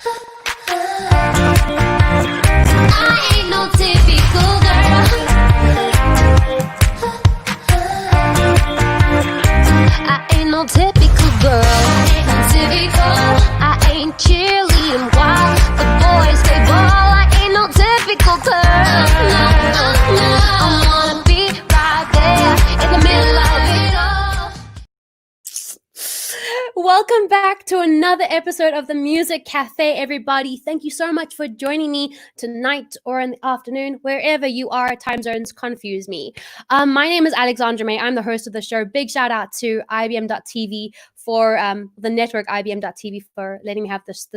I ain't no typical girl. I ain't no typical girl. I ain't no typical. I ain't cheerleading while the boys play ball. I ain't no typical girl. No, no. I wanna be right there in the middle of it all. Welcome back to another episode of the Music Cafe, everybody. Thank you so much for joining me tonight or in the afternoon, wherever you are. Time zones confuse me. My name is Alexandra May. I'm the host of the show. Big shout out to IBM.TV for the network IBM.TV for letting me have this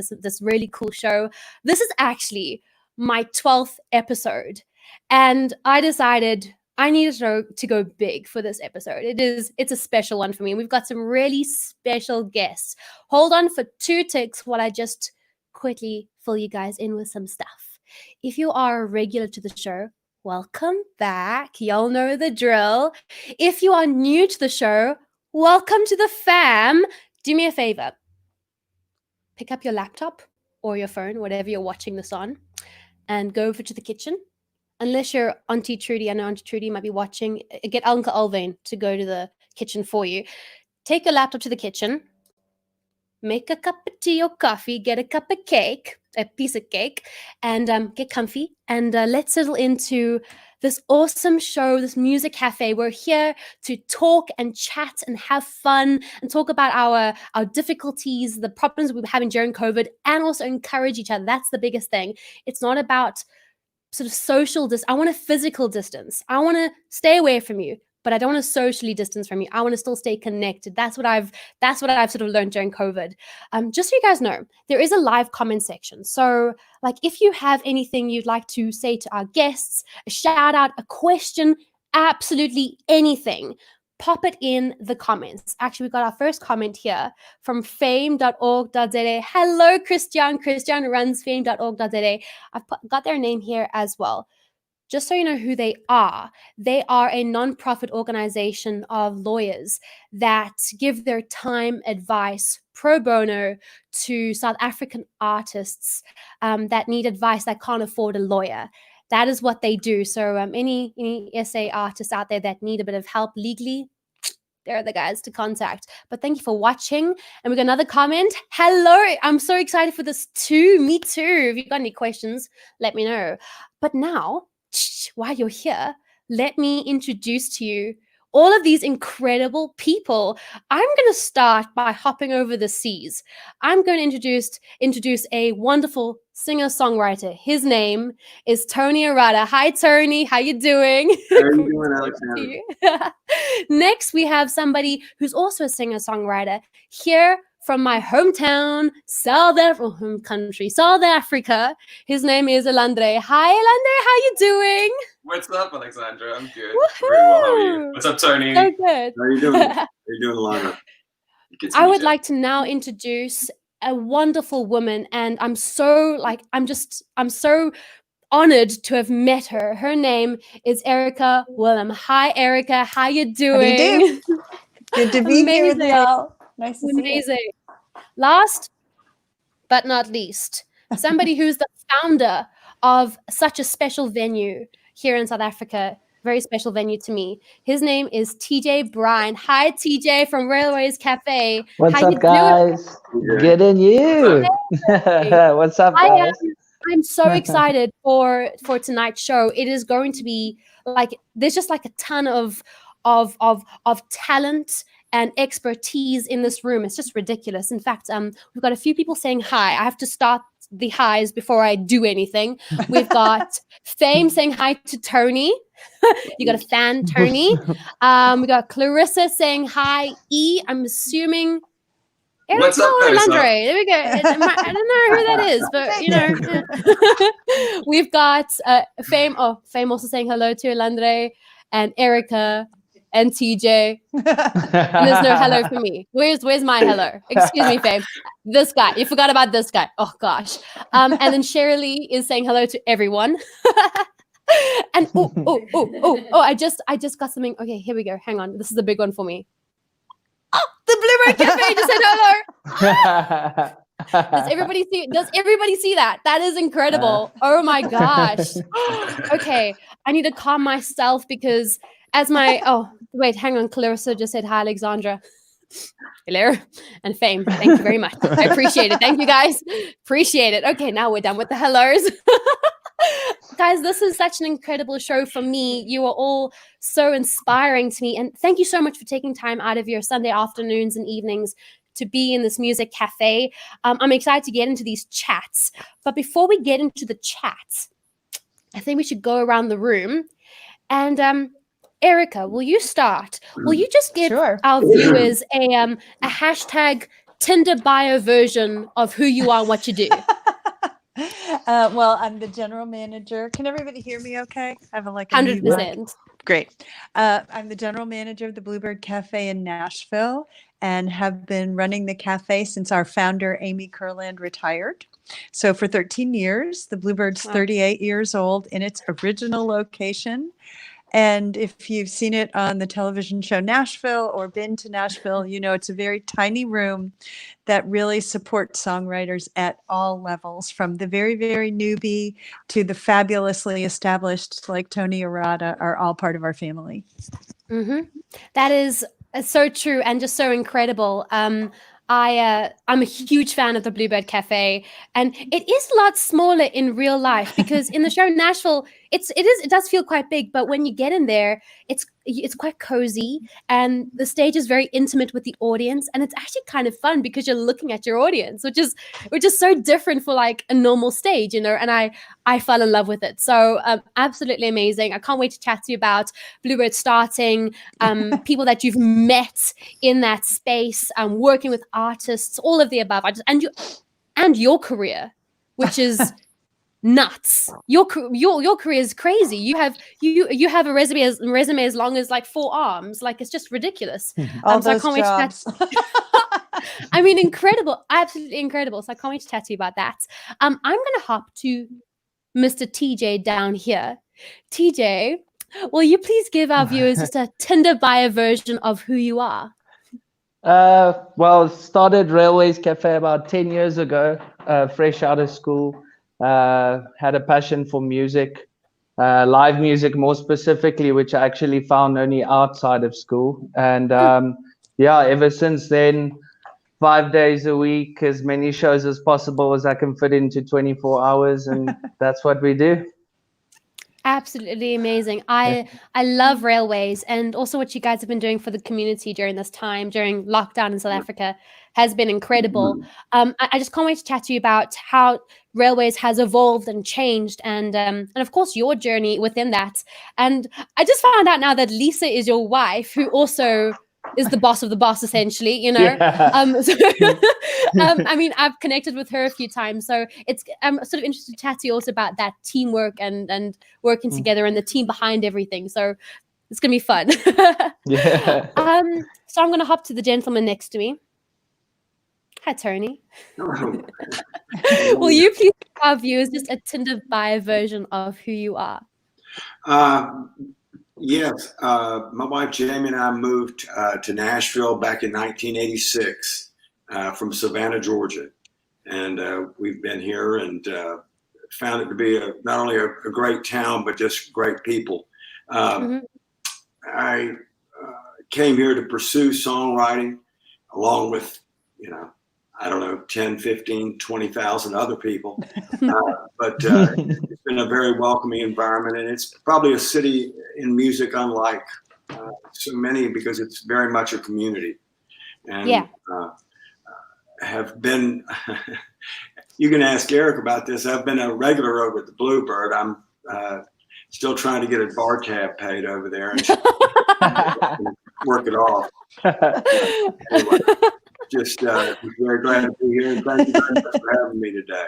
really cool show. This is actually my 12th episode, and I decided I needed to go big for this episode. It's a special one for me. We've got some really special guests. Hold on for 2 ticks while I just quickly fill you guys in with some stuff. If you are a regular to the show, welcome back. Y'all know the drill. If you are new to the show, welcome to the fam. Do me a favor. Pick up your laptop or your phone, whatever you're watching this on, and go over to the kitchen. Unless you're Auntie Trudy, I know Auntie Trudy might be watching, get Uncle Alvain to go to the kitchen for you. Take your laptop to the kitchen, make a cup of tea or coffee, get a cup of cake, a piece of cake, and get comfy. And let's settle into this awesome show, this music cafe. We're here to talk and chat and have fun and talk about our difficulties, the problems we're having during COVID, and also encourage each other. That's the biggest thing. It's not about sort of social I want a physical distance. I want to stay away from you, but I don't want to socially distance from you. I want to still stay connected. That's what I've sort of learned during COVID. Just so you guys know, there is a live comment section. So like if you have anything you'd like to say to our guests, a shout out, a question, absolutely anything, pop it in the comments. Actually, we got our first comment here from fame.org.za. Hello, Christian. Christian runs fame.org.za. I've got their name here as well. Just so you know who they are a non-profit organization of lawyers that give their time, advice, pro bono to South African artists that need advice that can't afford a lawyer. That is what they do. So any SA artists out there that need a bit of help legally, they're the guys to contact. But thank you for watching. And we got another comment. Hello, I'm so excited for this too. Me too. If you've got any questions, let me know. But now, while you're here, let me introduce to you all of these incredible people. I'm going to start by hopping over the seas. I'm going to introduce a wonderful singer-songwriter. His name is Tony Arata. Hi, Tony. How you doing? How are you doing, Alexandra? Next, we have somebody who's also a singer-songwriter here from my hometown, South Africa. His name is Elandre. Hi, Elandre. How you doing? What's up, Alexandra? I'm good. Woohoo! Very well. How are you? What's up, Tony? So good. How are you doing? How are you doing, Alana? I would like to now introduce a wonderful woman, and I'm so honored to have met her. Her name is Erica Willem. Hi, Erica. How you doing? How do you do? Good to be here with y'all. Nice to see you. Last but not least, somebody who's the founder of such a special venue here in South Africa. Very special venue to me. His name is TJ Bryan. Hi, TJ from Railways Cafe. What's How up, you guys? doing? Good in you. What's up, guys? I'm so excited for tonight's show. It is going to be like there's just like a ton of talent and expertise in this room. It's just ridiculous. In fact, we've got a few people saying hi. I have to start the highs before I do anything. We've got Fame saying hi to Tony. You got a fan, Tony. We got Clarissa saying hi. I'm assuming What's up, Elandre. There we go. I don't know who that is, but you know. We've got Fame. Oh, Fame also saying hello to Elandre and Erica and TJ. And there's no hello for me. Where's my hello? Excuse me, Fame. This guy. You forgot about this guy. Oh gosh. And then Shirley is saying hello to everyone. And I just got something. Okay, here we go. Hang on. This is a big one for me. Oh, the Bluebird Cafe just said hello. Does everybody see that? That is incredible. Oh my gosh. Okay, I need to calm myself because wait, hang on. Clarissa just said hi, Alexandra. Hello and fame. Thank you very much. I appreciate it. Thank you guys. Appreciate it. Okay, now we're done with the hellos. Guys, this is such an incredible show for me. You are all so inspiring to me. And thank you so much for taking time out of your Sunday afternoons and evenings to be in this music cafe. I'm excited to get into these chats. But before we get into the chats, I think we should go around the room. And Erica, will you start? Will you just give Sure. our viewers a hashtag Tinder bio version of who you are and what you do? Well, I'm the general manager. Can everybody hear me okay? I have a 100%. Great. I'm the general manager of the Bluebird Cafe in Nashville and have been running the cafe since our founder, Amy Kurland, retired. So for 13 years, the Bluebird's 38 years old in its original location. And if you've seen it on the television show Nashville or been to Nashville, you know it's a very tiny room that really supports songwriters at all levels, from the very, very newbie to the fabulously established, like Tony Arata, are all part of our family. Mm-hmm. That is so true and just so incredible. I'm a huge fan of the Bluebird Cafe, and it is a lot smaller in real life because in the show Nashville, it does feel quite big, but when you get in there, it's quite cozy, and the stage is very intimate with the audience, and it's actually kind of fun because you're looking at your audience, which is so different for like a normal stage, you know. And I fell in love with it. So absolutely amazing. I can't wait to chat to you about Bluebird starting, people that you've met in that space, working with artists, all of the above. And your career, which is nuts. Your career is crazy. You have a resume as long as like 4 arms. Like, it's just ridiculous. All so I those can't jobs. wait to chat. I mean, incredible, absolutely incredible. So I can't wait to chat to you about that. I'm gonna hop to Mr. TJ down here. TJ, will you please give our viewers just a Tinder bio version of who you are? Well, started Railways Cafe about 10 years ago, fresh out of school. Had a passion for music, live music more specifically, which I actually found only outside of school. And ever since then, 5 days a week, as many shows as possible as I can fit into 24 hours. And that's what we do. Absolutely amazing. I love Railways, and also what you guys have been doing for the community during this time, during lockdown in South Africa, has been incredible. I just can't wait to chat to you about how Railways has evolved and changed, and of course your journey within that. And I just found out now that Lisa is your wife, who also is the boss of the boss, essentially, you know. Yeah. I mean, I've connected with her a few times, so I'm sort of interested to chat to you also about that teamwork and working together and the team behind everything. So it's gonna be fun. Yeah. So I'm gonna hop to the gentleman next to me. Hi, Tony. Will you please give our viewers just a Tinder bio version of who you are? Yes, my wife Jamie and I moved to Nashville back in 1986 from Savannah, Georgia, and we've been here and found it to be not only a great town but just great people. I came here to pursue songwriting along with, I don't know, 10, 15, 20,000 other people. But it's been a very welcoming environment, and it's probably a city in music unlike so many because it's very much a community. And have been, you can ask Eric about this, I've been a regular over at the Bluebird. I'm still trying to get a bar tab paid over there and work it off. Anyway. Just very glad to be here, and thank you very much for having me today.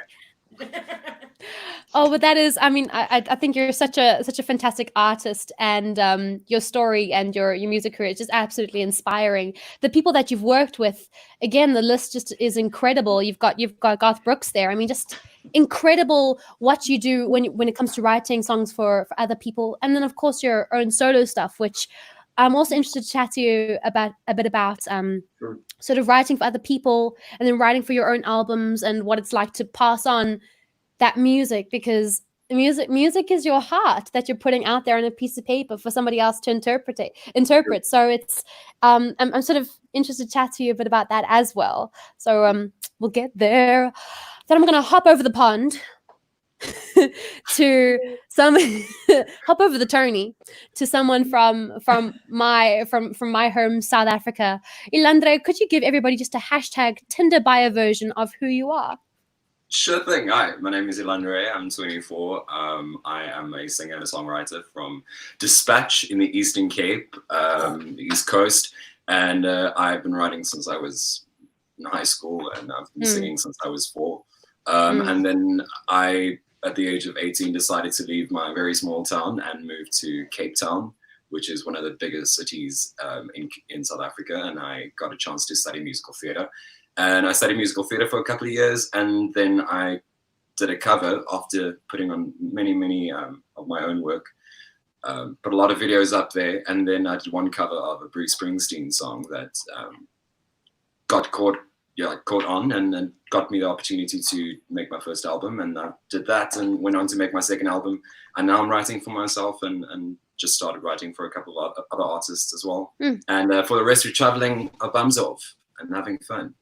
Oh, but that is, I mean, I think you're such a fantastic artist, and your story and your music career is just absolutely inspiring. The people that you've worked with, again, the list just is incredible. You've got Garth Brooks there. I mean, just incredible what you do when it comes to writing songs for other people, and then of course your own solo stuff, which I'm also interested to chat to you about a bit about. Sure. sort of writing for other people and then writing for your own albums and what it's like to pass on that music, because music is your heart that you're putting out there on a piece of paper for somebody else to interpret. So it's I'm sort of interested to chat to you a bit about that as well. So we'll get there. Then I'm gonna hop over the pond to hop over the Tony to someone from my home, South Africa. Elandre, could you give everybody just a hashtag Tinder bio version of who you are? Sure thing. Hi, my name is Elandre. I'm 24. I am a singer and a songwriter from Dispatch in the Eastern Cape, the East Coast, and I've been writing since I was in high school, and I've been singing since I was 4. And then I, at the age of 18, decided to leave my very small town and move to Cape Town, which is one of the biggest cities in South Africa. And I got a chance to study musical theatre. And I studied musical theatre for a couple of years. And then I did a cover after putting on many of my own work. Put a lot of videos up there. And then I did one cover of a Bruce Springsteen song that got caught on and got me the opportunity to make my first album. And I did that and went on to make my second album. And now I'm writing for myself and just started writing for a couple of other artists as well. And for the rest, we're traveling our bums off and having fun.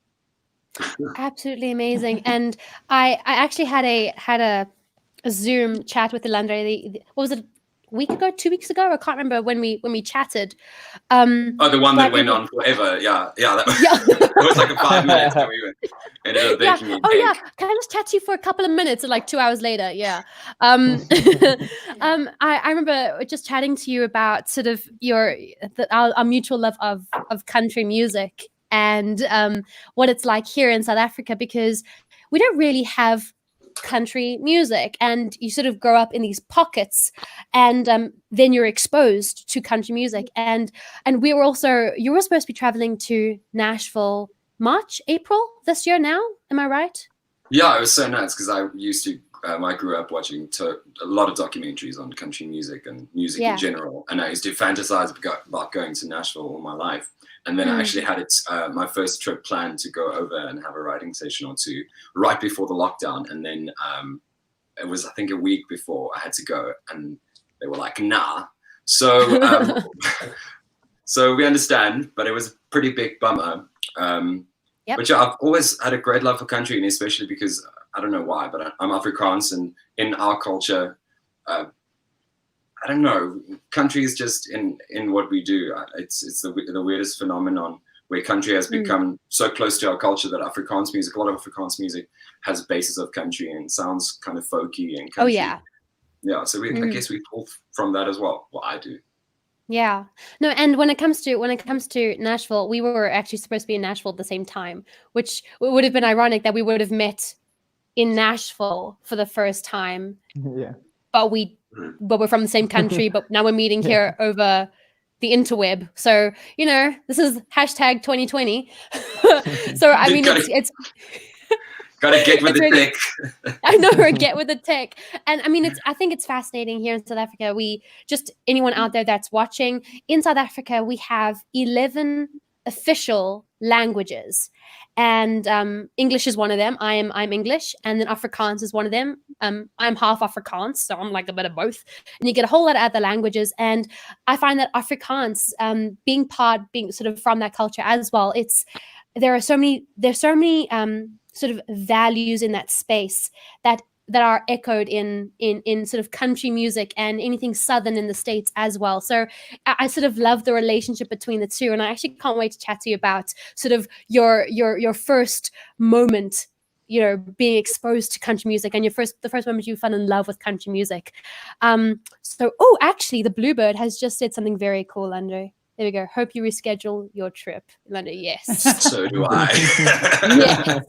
Absolutely amazing. And I actually had a Zoom chat with Elandre. What was it? A week ago, 2 weeks ago? I can't remember when we chatted. The one that went on forever. Yeah. It was like a 5 minutes and we ended up baking it. Oh yeah, can I just chat to you for a couple of minutes and like 2 hours later? Yeah. I remember just chatting to you about sort of our mutual love of country music and what it's like here in South Africa, because we don't really have country music, and you sort of grow up in these pockets, and then you're exposed to country music. And you were supposed to be traveling to Nashville April this year now, am I right? Yeah, it was so nice because I used to I grew up watching a lot of documentaries on country music and music in general, and I used to fantasize about going to Nashville all my life. And then I actually had my first trip planned to go over and have a writing session or two right before the lockdown. And then it was, I think, a week before I had to go, and they were like, nah. So so we understand, but it was a pretty big bummer. But yeah, I've always had a great love for country, and especially because, I don't know why, but I'm Afrikaans, and in our culture, I don't know, country is just in what we do. It's the weirdest phenomenon where country has become so close to our culture that Afrikaans music, a lot of Afrikaans music has bases of country and sounds kind of folky and country. Oh yeah. Yeah, so I guess we pull from that as well. Well, I do. Yeah. No, and when it comes to Nashville, we were actually supposed to be in Nashville at the same time, which would have been ironic that we would have met in Nashville for the first time. Yeah. But we're from the same country, but now we're meeting here over the interweb. So, this is hashtag 2020. So, I mean, it's gotta get with the tech. I know, get with the tech. And I mean, I think it's fascinating here in South Africa. Anyone out there that's watching, in South Africa, we have 11 official languages. And English is one of them. I'm English, and then Afrikaans is one of them. I'm half Afrikaans, so I'm like a bit of both. And you get a whole lot of other languages. And I find that Afrikaans, being sort of from that culture as well, there's so many sort of values in that space that are echoed in sort of country music and anything Southern in the States as well. So I sort of love the relationship between the two. And I actually can't wait to chat to you about sort of your first moment, being exposed to country music and the first moment you fell in love with country music. Actually the Bluebird has just said something very cool, Andre. There we go. Hope you reschedule your trip. Elandre, yes. So do I. Yes.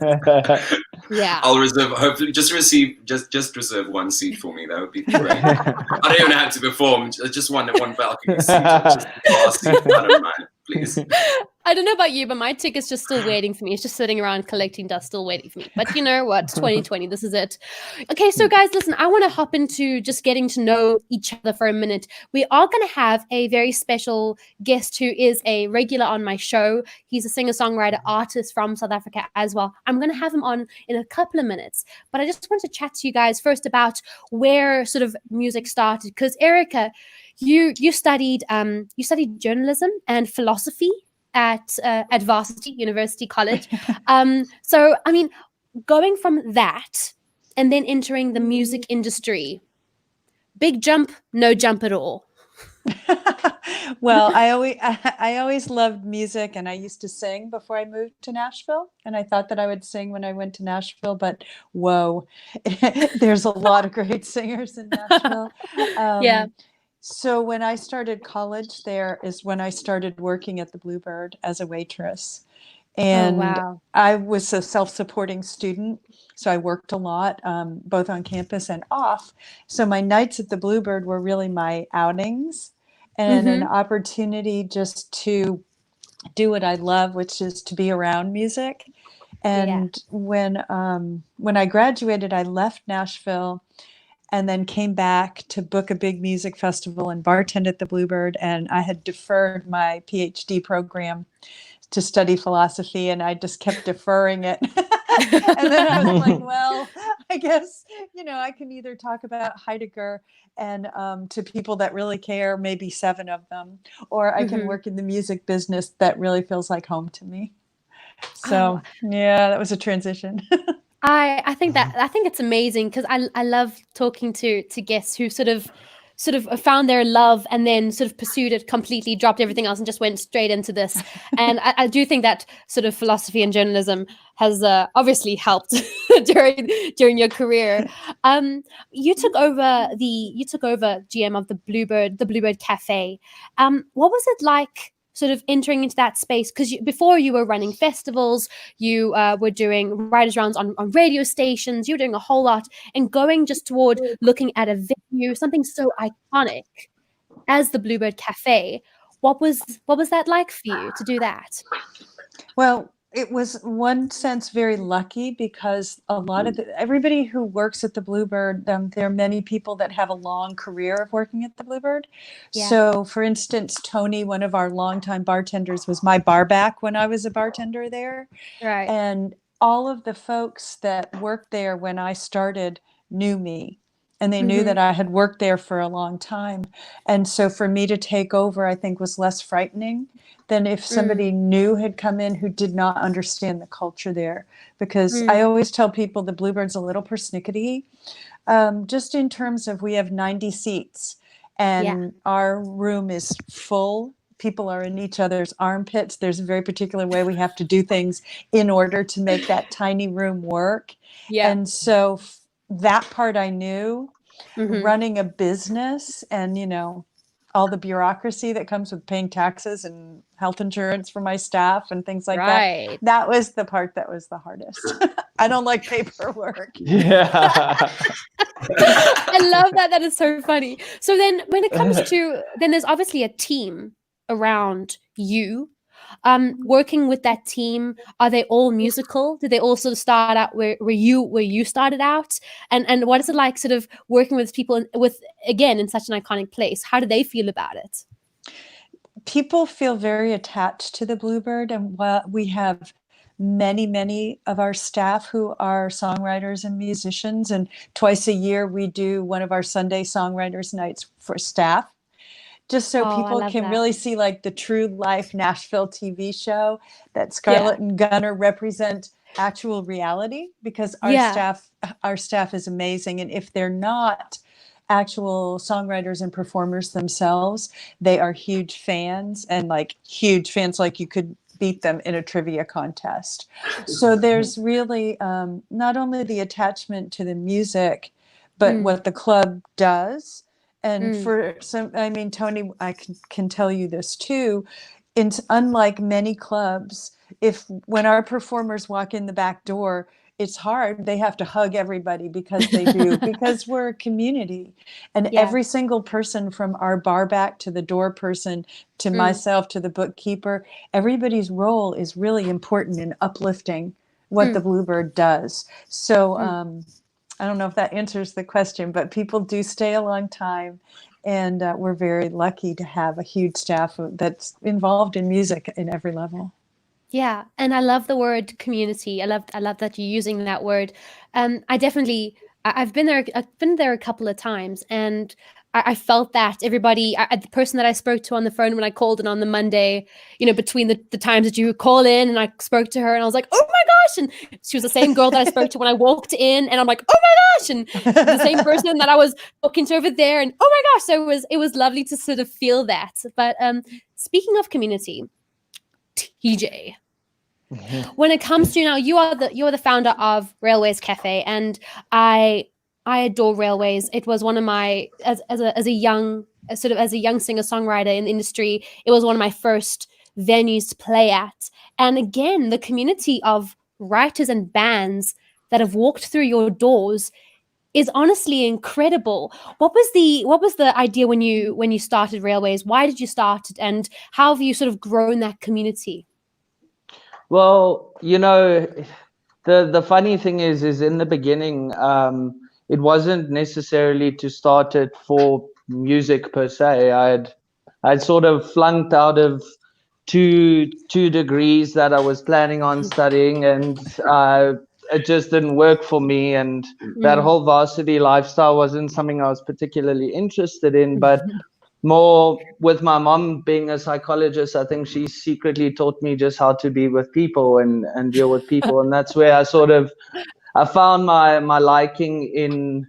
Yeah. I'll reserve. Hopefully, just reserve one seat for me. That would be great. I don't even have to perform. Just one balcony seat. Just a bar seat. I don't mind, please. I don't know about you, but my ticket's just still waiting for me. It's just sitting around collecting dust, still waiting for me. But you know what? 2020, this is it. Okay, so guys, listen, I want to hop into just getting to know each other for a minute. We are going to have a very special guest who is a regular on my show. He's a singer-songwriter artist from South Africa as well. I'm going to have him on in a couple of minutes. But I just want to chat to you guys first about where sort of music started. Because Erica, you studied journalism and philosophy at Varsity University College. So, I mean, going from that and then entering the music industry, big jump, no jump at all. Well, I always loved music, and I used to sing before I moved to Nashville. And I thought that I would sing when I went to Nashville, but whoa, there's a lot of great singers in Nashville. Yeah. So when I started college, there is when I started working at the Bluebird as a waitress. And wow. I was a self-supporting student, so I worked a lot, both on campus and off. So my nights at the Bluebird were really my outings and an opportunity just to do what I love, which is to be around music. And when I graduated, I left Nashville and then came back to book a big music festival and bartend at the Bluebird. And I had deferred my PhD program to study philosophy, and I just kept deferring it. And then I was like, well, I guess, I can either talk about Heidegger and to people that really care, maybe 7 of them, or I can work in the music business that really feels like home to me. So yeah, that was a transition. I think it's amazing because I love talking to guests who sort of found their love and then sort of pursued it completely, dropped everything else and just went straight into this. And I do think that sort of philosophy and journalism has obviously helped during your career. You took over GM of the Bluebird Cafe. What was it like sort of entering into that space? Because before you were running festivals, you were doing writers' rounds on radio stations, you were doing a whole lot, and going just toward looking at a venue, something so iconic as the Bluebird Cafe. What was that like for you to do that? Well, it was, in one sense, very lucky because a lot of everybody who works at the Bluebird, there are many people that have a long career of working at the Bluebird. Yeah. So, for instance, Tony, one of our longtime bartenders, was my bar back when I was a bartender there. Right. And all of the folks that worked there when I started knew me. And they knew that I had worked there for a long time. And so for me to take over, I think, was less frightening than if somebody new had come in who did not understand the culture there. Because I always tell people the Bluebird's a little persnickety, just in terms of we have 90 seats and our room is full. People are in each other's armpits. There's a very particular way we have to do things in order to make that tiny room work. Yeah. And so that part I knew. Running a business and, all the bureaucracy that comes with paying taxes and health insurance for my staff and things like that. That was the part that was the hardest. I don't like paperwork. Yeah. I love that. That is so funny. So then when it comes to, then there's obviously a team around you. Working with that team, are they all musical? Did they all sort of start out where you started out? And what is it like sort of working with people again in such an iconic place? How do they feel about it? People feel very attached to the Bluebird, and we have many of our staff who are songwriters and musicians, and twice a year we do one of our Sunday songwriters nights for staff. Just so people can really see like the true life Nashville TV show that Scarlett and Gunnar represent actual reality, because our staff is amazing. And if they're not actual songwriters and performers themselves, they are huge fans, and like huge fans, like you could beat them in a trivia contest. So there's really not only the attachment to the music, but what the club does. And for some, I mean, Tony, I can tell you this too. Unlike many clubs, when our performers walk in the back door, it's hard. They have to hug everybody because they do, because we're a community. And Yeah. every single person, from our bar back to the door person, to myself, to the bookkeeper, everybody's role is really important in uplifting what the Bluebird does. So I don't know if that answers the question, but people do stay a long time. And we're very lucky to have a huge staff that's involved in music in every level. Yeah, and I love the word community. I love that you're using that word. I've been there a couple of times, and I felt that everybody, the person that I spoke to on the phone when I called in on the Monday, between the times that you call in, and I spoke to her, and I was like, oh my gosh, and she was the same girl that I spoke to when I walked in, and I'm like, oh my gosh, and the same person that I was talking to over there, and oh my gosh, so it was lovely to sort of feel that. But speaking of community, TJ, when it comes to, now, you are the founder of Railways Cafe, and I adore Railways. It was one of my, as a young singer songwriter in the industry, it was one of my first venues to play at. And again, the community of writers and bands that have walked through your doors is honestly incredible. What was the idea when you started Railways? Why did you start it, and how have you sort of grown that community? Well, the funny thing is in the beginning, it wasn't necessarily to start it for music per se. I'd sort of flunked out of two degrees that I was planning on studying, and it just didn't work for me. And that whole varsity lifestyle wasn't something I was particularly interested in. But more with my mom being a psychologist, I think she secretly taught me just how to be with people and deal with people. And that's where I found my liking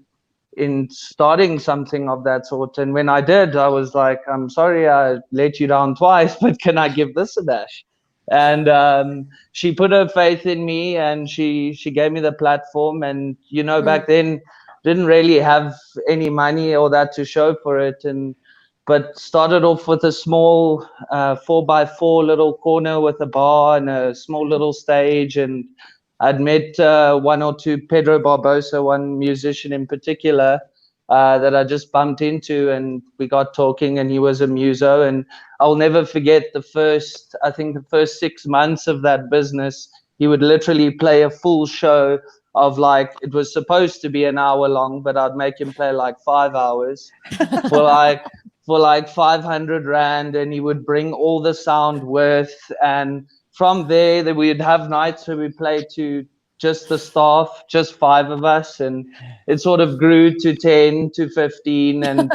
in starting something of that sort. And when I did, I was like, I'm sorry I let you down twice, but can I give this a dash? And she put her faith in me, and she gave me the platform. And back then didn't really have any money or that to show for it, but started off with a small 4x4 little corner with a bar and a small little stage. And I'd met one or two, Pedro Barbosa, one musician in particular, that I just bumped into, and we got talking, and he was a muso. And I'll never forget the first 6 months of that business. He would literally play a full show of, like, it was supposed to be an hour long, but I'd make him play like 5 hours for like 500 Rand, and he would bring all the sound with. And from there we'd have nights where we played to just the staff, just 5 of us, and it sort of grew to 10 to 15, and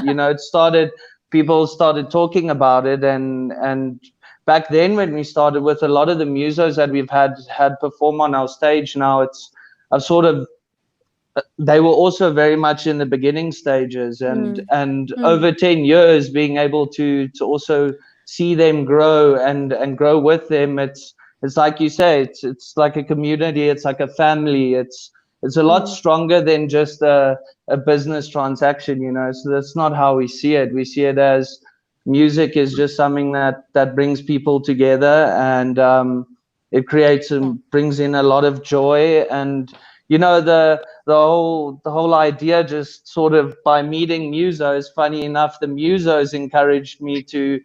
people started talking about it. And back then, when we started, with a lot of the musos that we've had perform on our stage now, they were also very much in the beginning stages, and over 10 years being able to also see them grow and grow with them. It's like you say, it's like a community, it's like a family. It's a lot stronger than just a business transaction, so that's not how we see it. We see it as music is just something that brings people together, and it creates and brings in a lot of joy. And the whole idea, just sort of by meeting musos, funny enough, the musos encouraged me to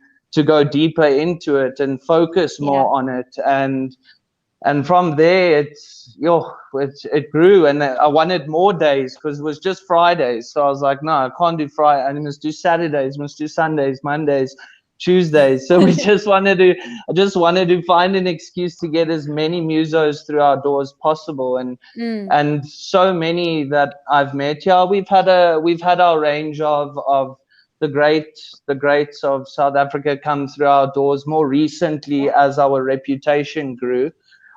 go deeper into it and focus more on it. And from there, it grew, and I wanted more days because it was just Fridays. So I was like, no, I can't do Friday. I must do Saturdays, must do Sundays, Mondays, Tuesdays. So I just wanted to find an excuse to get as many musos through our doors possible. And so many that I've met here, we've had our range of the greats of South Africa come through our doors more recently as our reputation grew.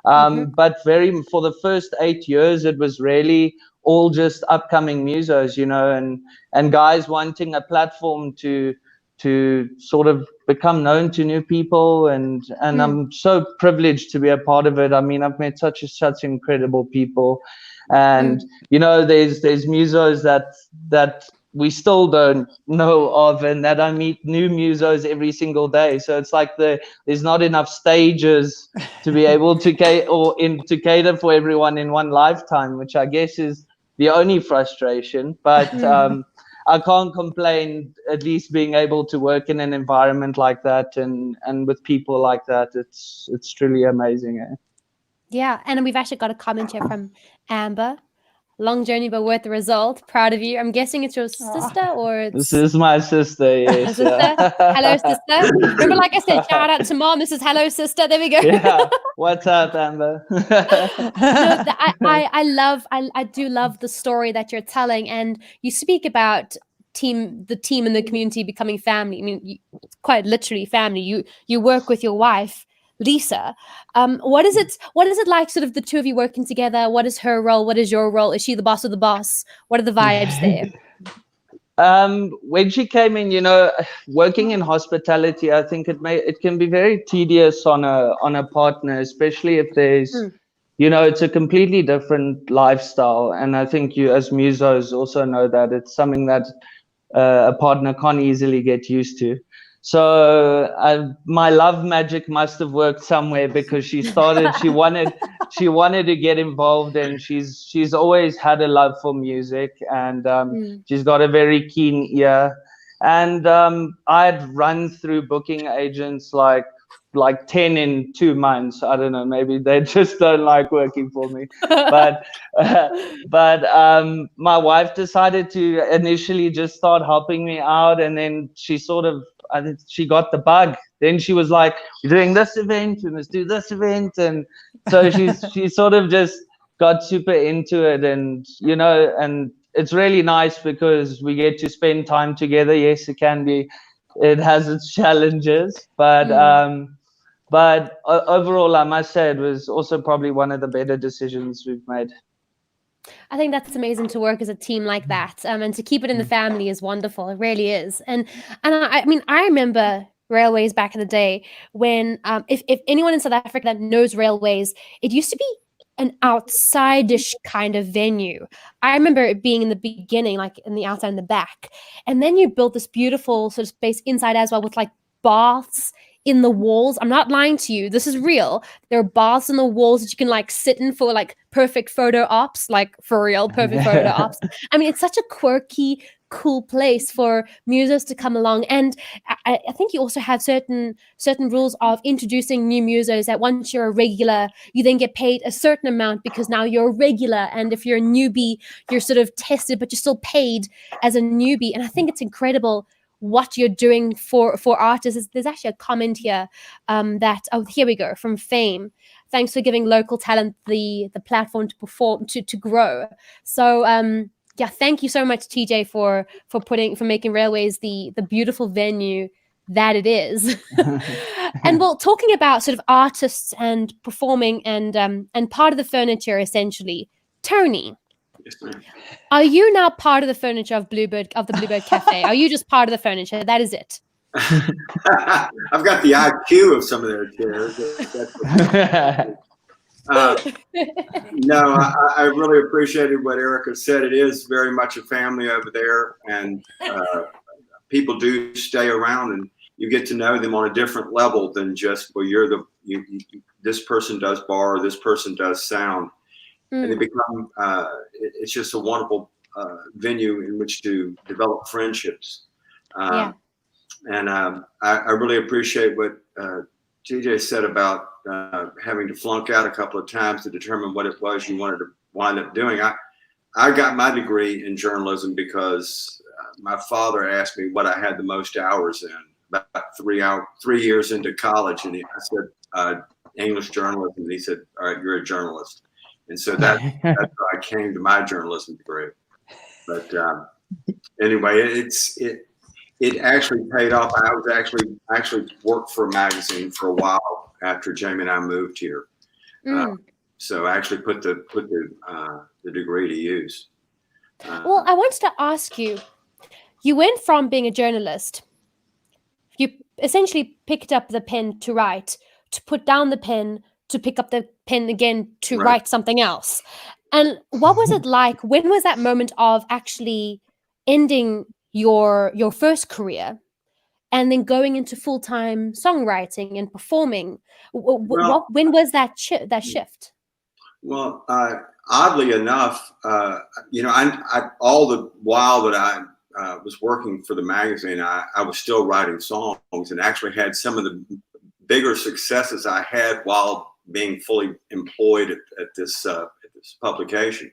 But for the first 8 years, it was really all just upcoming musos, and guys wanting a platform to sort of become known to new people. And I'm so privileged to be a part of it. I mean, I've met such incredible people. And there's musos that we still don't know of, and that I meet new musos every single day. So it's like there's not enough stages to be able to cater for everyone in one lifetime, which I guess is the only frustration. But I can't complain, at least being able to work in an environment like that and with people like that. It's truly amazing. Yeah, and we've actually got a comment here from Amber. Long journey, but worth the result. Proud of you. I'm guessing it's your sister, or This it's is my sister, yes. sister. Hello, sister. Remember, like I said, shout out to mom. This is hello, sister. There we go. Yeah. What's up, Amber? I do love the story that you're telling, and you speak about the team and the community becoming family. I mean, quite literally family. You work with your wife, Lisa. What is it like, sort of the two of you working together? What is her role? What is your role? Is she the boss of the boss? What are the vibes there? When she came in, working in hospitality, I think it can be very tedious on a partner, especially if there's it's a completely different lifestyle. And I think you as musos also know that it's something that a partner can't easily get used to. So my love magic must have worked somewhere, because she wanted to get involved, and she's always had a love for music, and she's got a very keen ear. And I'd run through booking agents like 10 in 2 months. I don't know, maybe they just don't like working for me. But my wife decided to initially just start helping me out, and then she got the bug. Then she was like, "We're doing this event, we must do this event." And so she sort of just got super into it, and and it's really nice because we get to spend time together. Yes, it has its challenges, but overall, I must say it was also probably one of the better decisions we've made. I think that's amazing to work as a team like that, and to keep it in the family is wonderful. It really is. And I mean, I remember railways back in the day when, if anyone in South Africa that knows railways, it used to be an outside-ish kind of venue. I remember it being in the beginning, like in the outside and the back, and then you built this beautiful sort of space inside as well, with like baths in the walls. I'm not lying to you. This is real. There are baths in the walls that you can like sit in for like perfect photo ops, like for real, perfect photo ops. I mean, it's such a quirky, cool place for musos to come along. And I think you also have certain rules of introducing new musos, that once you're a regular, you then get paid a certain amount because now you're a regular. And if you're a newbie, you're sort of tested, but you're still paid as a newbie. And I think it's incredible what you're doing for artists. There's actually a comment here here we go, from Fame. Thanks for giving local talent the platform to perform, to grow. So yeah, thank you so much, TJ, for making Railways the beautiful venue that it is. And well, talking about sort of artists and performing and part of the furniture, essentially, Tony. Yes, ma'am. Are you now part of the furniture of the Bluebird Cafe? Are you just part of the furniture? That is it. I've got the IQ of some of their chairs. No, I really appreciated what Erica said. It is very much a family over there, and people do stay around, and you get to know them on a different level than just, well, this person does bar, this person does sound. And they become, it's just a wonderful venue in which to develop friendships. Yeah. And I really appreciate what TJ said about having to flunk out a couple of times to determine what it was you wanted to wind up doing. I got my degree in journalism because my father asked me what I had the most hours in, about 3 years into college. And I said, English journalism. And he said, all right, you're a journalist. And so that's how I came to my journalism degree. But anyway, it actually paid off. I was actually worked for a magazine for a while after Jamie and I moved here. So I actually put the degree to use. Well, I wanted to ask you. You went from being a journalist. You essentially picked up the pen to write, to put down the pen, to pick up the pen again to write something else. And what was it like? When was that moment of actually ending your first career and then going into full-time songwriting and performing. Well, When was that shift? well, oddly enough, all the while that I was working for the magazine, I was still writing songs, and actually had some of the bigger successes I had while being fully employed at this publication.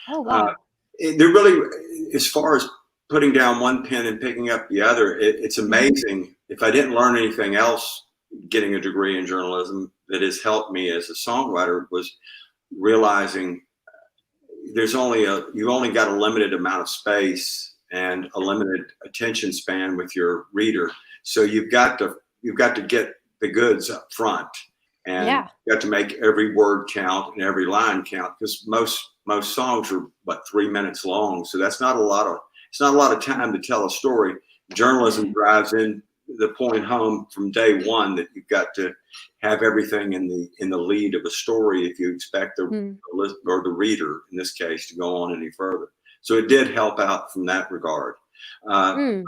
Oh wow. They're really, as far as putting down one pen and picking up the other, it's amazing. If I didn't learn anything else, getting a degree in journalism that has helped me as a songwriter was realizing you've only got a limited amount of space and a limited attention span with your reader. So you've got to get the goods up front, and you got to make every word count and every line count, because most songs are 3 minutes long. So it's not a lot of time to tell a story. Journalism drives in the point home from day one that you've got to have everything in the lead of a story if you expect the reader, in this case, to go on any further. So it did help out from that regard. And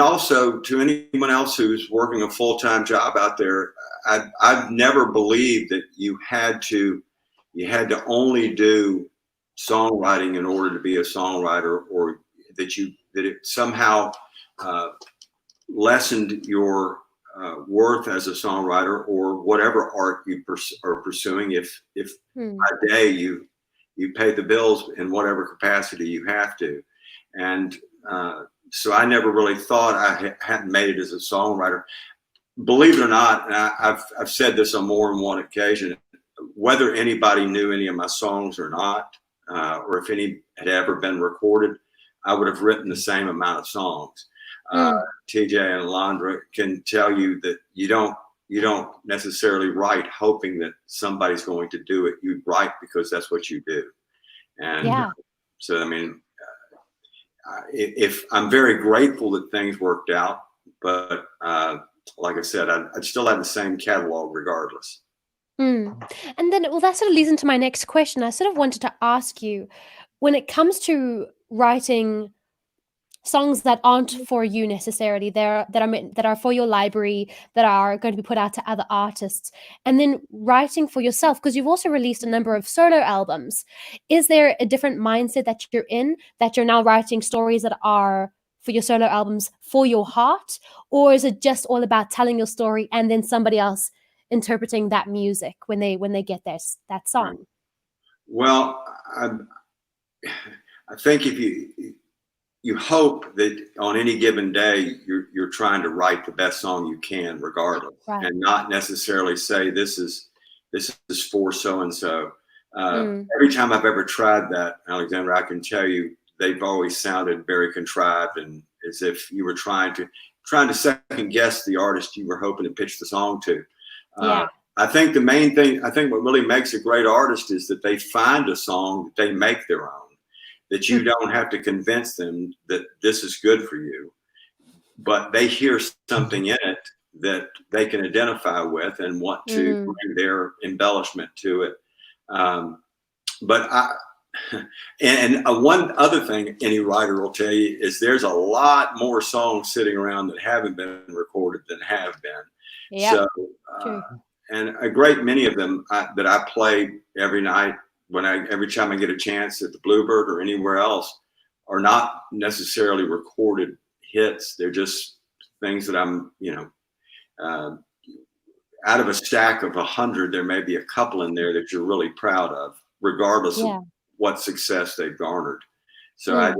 also, to anyone else who's working a full-time job out there, I've never believed that you had to only do songwriting in order to be a songwriter, or that it somehow lessened your worth as a songwriter, or whatever art you are pursuing. If by day you pay the bills in whatever capacity you have to, and so I never really thought I hadn't made it as a songwriter. Believe it or not, and I've said this on more than one occasion, whether anybody knew any of my songs or not, or if any had ever been recorded, I would have written the same amount of songs. TJ and Elandre can tell you that you don't necessarily write hoping that somebody's going to do it. You write because that's what you do. And so, I mean, if I'm very grateful that things worked out, but like I said, I'd still have the same catalog regardless. And then, that sort of leads into my next question. I sort of wanted to ask you, when it comes to writing songs that aren't for you necessarily, that are for your library, that are going to be put out to other artists, and then writing for yourself, because you've also released a number of solo albums. Is there a different mindset that you're in, that you're now writing stories that are for your solo albums for your heart, or is it just all about telling your story and then somebody else interpreting that music when they get that song? Well, I think if you hope that on any given day you're trying to write the best song you can, regardless, and not necessarily say this is for so and so. Every time I've ever tried that, Alexandra, I can tell you they've always sounded very contrived, and as if you were trying to second guess the artist you were hoping to pitch the song to. I think the main thing, what really makes a great artist is that they find a song that they make their own, that you don't have to convince them that this is good for you, but they hear something in it that they can identify with and want to bring their embellishment to it. But one other thing any writer will tell you is there's a lot more songs sitting around that haven't been recorded than have been. So, and a great many of them that I play every night, every time I get a chance at the Bluebird or anywhere else, are not necessarily recorded hits. They're just things that I'm, out of a stack of 100, there may be a couple in there that you're really proud of, regardless of what success they've garnered. So I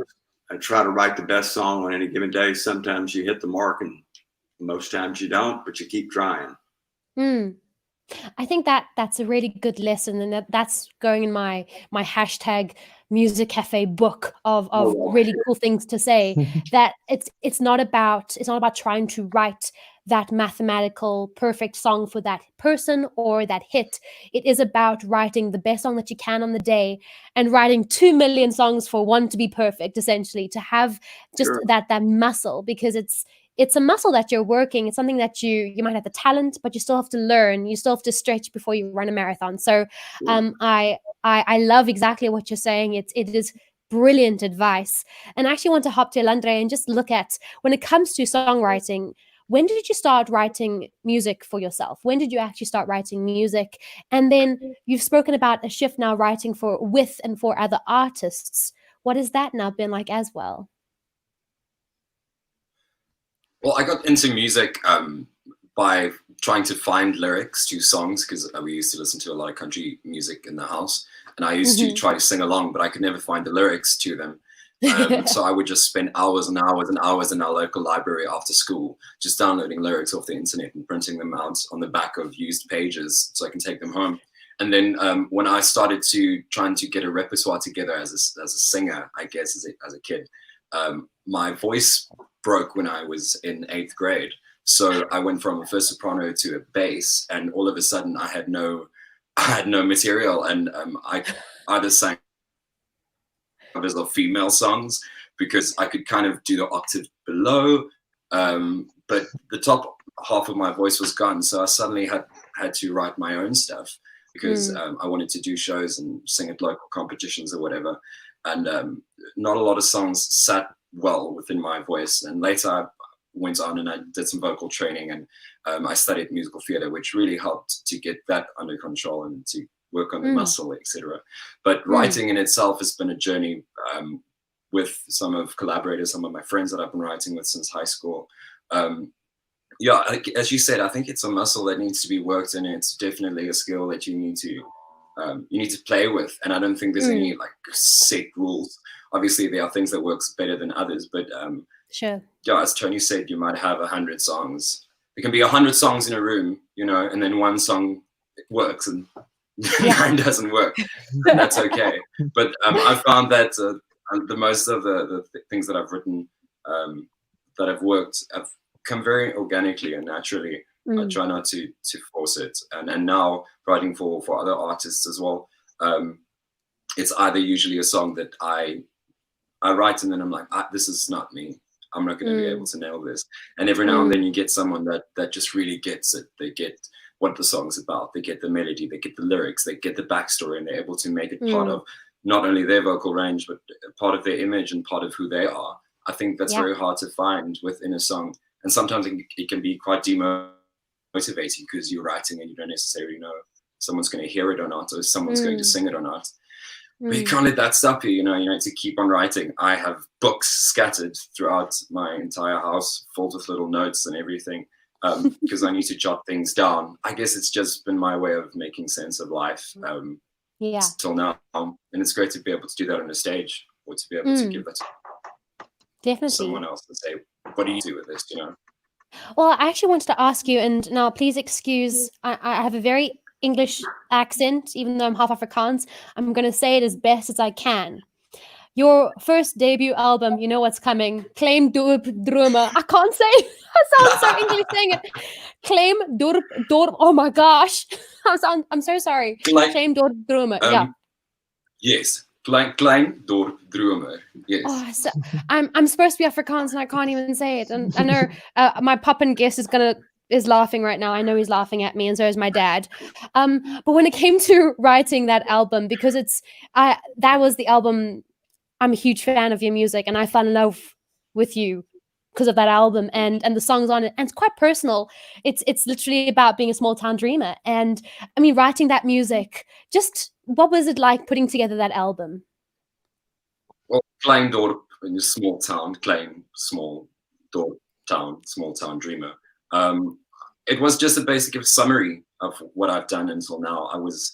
try to write the best song on any given day. Sometimes you hit the mark and most times you don't, but you keep trying. I think that's a really good lesson, and that's going in my hashtag Music Cafe book of really cool things to say. That it's not about trying to write that mathematical perfect song for that person or that hit. It is about writing the best song that you can on the day, and writing 2 million songs for one to be perfect, essentially, to have just that muscle, because it's a muscle that you're working. It's something that you might have the talent, but you still have to learn. You still have to stretch before you run a marathon. So I love exactly what you're saying. It is brilliant advice. And I actually want to hop to Elandre and just look at, when it comes to songwriting, when did you start writing music for yourself? When did you actually start writing music? And then you've spoken about a shift now writing with and for other artists. What has that now been like as well? Well, I got into music by trying to find lyrics to songs, because we used to listen to a lot of country music in the house, and I used to try to sing along, but I could never find the lyrics to them. So I would just spend hours and hours and hours in our local library after school, just downloading lyrics off the internet and printing them out on the back of used pages so I can take them home. And then when I started trying to get a repertoire together as a singer, I guess as a kid, my voice broke when I was in 8th grade. So I went from a first soprano to a bass, and all of a sudden I had no material, and I either sang covers of female songs because I could kind of do the octave below, but the top half of my voice was gone. So I suddenly had to write my own stuff because I wanted to do shows and sing at local competitions or whatever. And not a lot of songs sat well within my voice. And later I went on and I did some vocal training, and I studied musical theater, which really helped to get that under control and to work on the muscle, etc. But writing in itself has been a journey with some of my friends that I've been writing with since high school. Yeah, as you said, I think it's a muscle that needs to be worked, and it's definitely a skill that you need to play with. And I don't think there's any like set rules. Obviously, there are things that works better than others, but sure. Yeah, as Tony said, you might have 100 songs. There can be 100 songs in a room, and then one song works and 9 doesn't work. And that's okay. But I found that the most of the things that I've written that have worked have come very organically and naturally. I try not to force it. And now writing for other artists as well, it's either usually a song that I write and then I'm like, this is not me. I'm not going to be able to nail this. And every now and then you get someone that just really gets it. They get what the song's about. They get the melody, they get the lyrics, they get the backstory, and they're able to make it part of not only their vocal range, but part of their image and part of who they are. I think that's very hard to find within a song. And sometimes it can be quite demotivating because you're writing and you don't necessarily know if someone's going to hear it or not, or if someone's going to sing it or not. But you can't let that stop you, you need to keep on writing. I have books scattered throughout my entire house, filled with little notes and everything, because I need to jot things down. I guess it's just been my way of making sense of life till now. And it's great to be able to do that on a stage, or to be able to give that to someone else and say, what do you do with this, Well, I actually wanted to ask you, and now please excuse, I have a very English accent, even though I'm half Afrikaans. I'm going to say it as best as I can. Your first debut album, you know what's coming. Claim Dorp Drummer. I can't say it. I sound so English saying it. Claim Dorp. Oh my gosh. I'm so sorry. Claim Dorp Drummer. Yeah. Yes. Klein Dorp Drummer. Yes. Oh, so I'm supposed to be Afrikaans and I can't even say it. And I know my Papan guest is laughing right now. I know he's laughing at me, and so is my dad. But when it came to writing that album, because that was the album, I'm a huge fan of your music, and I fell in love with you because of that album and the songs on it. And it's quite personal. It's literally about being a small town dreamer. And I mean, writing that music, just what was it like putting together that album? Well, Klein Dorp in a small town, Klein, small Dorp town, small town dreamer. It was just a basic summary of what I've done until now. I was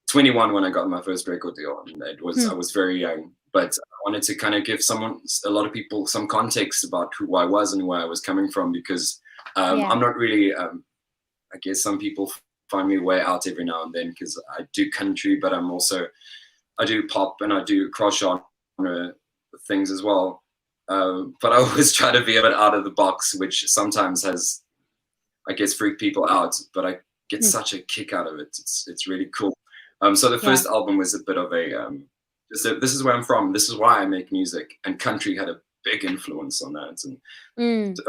21 when I got my first record deal, and I was very young, but I wanted to kind of give a lot of people some context about who I was and where I was coming from, because I'm not really, I guess some people find me way out every now and then because I do country, but I do pop and I do cross genre things as well. But I always try to be a bit out of the box, which sometimes has, I guess, freak people out, but I get such a kick out of it. It's really cool. So the first album was a bit of this is where I'm from. This is why I make music, and country had a big influence on that. And the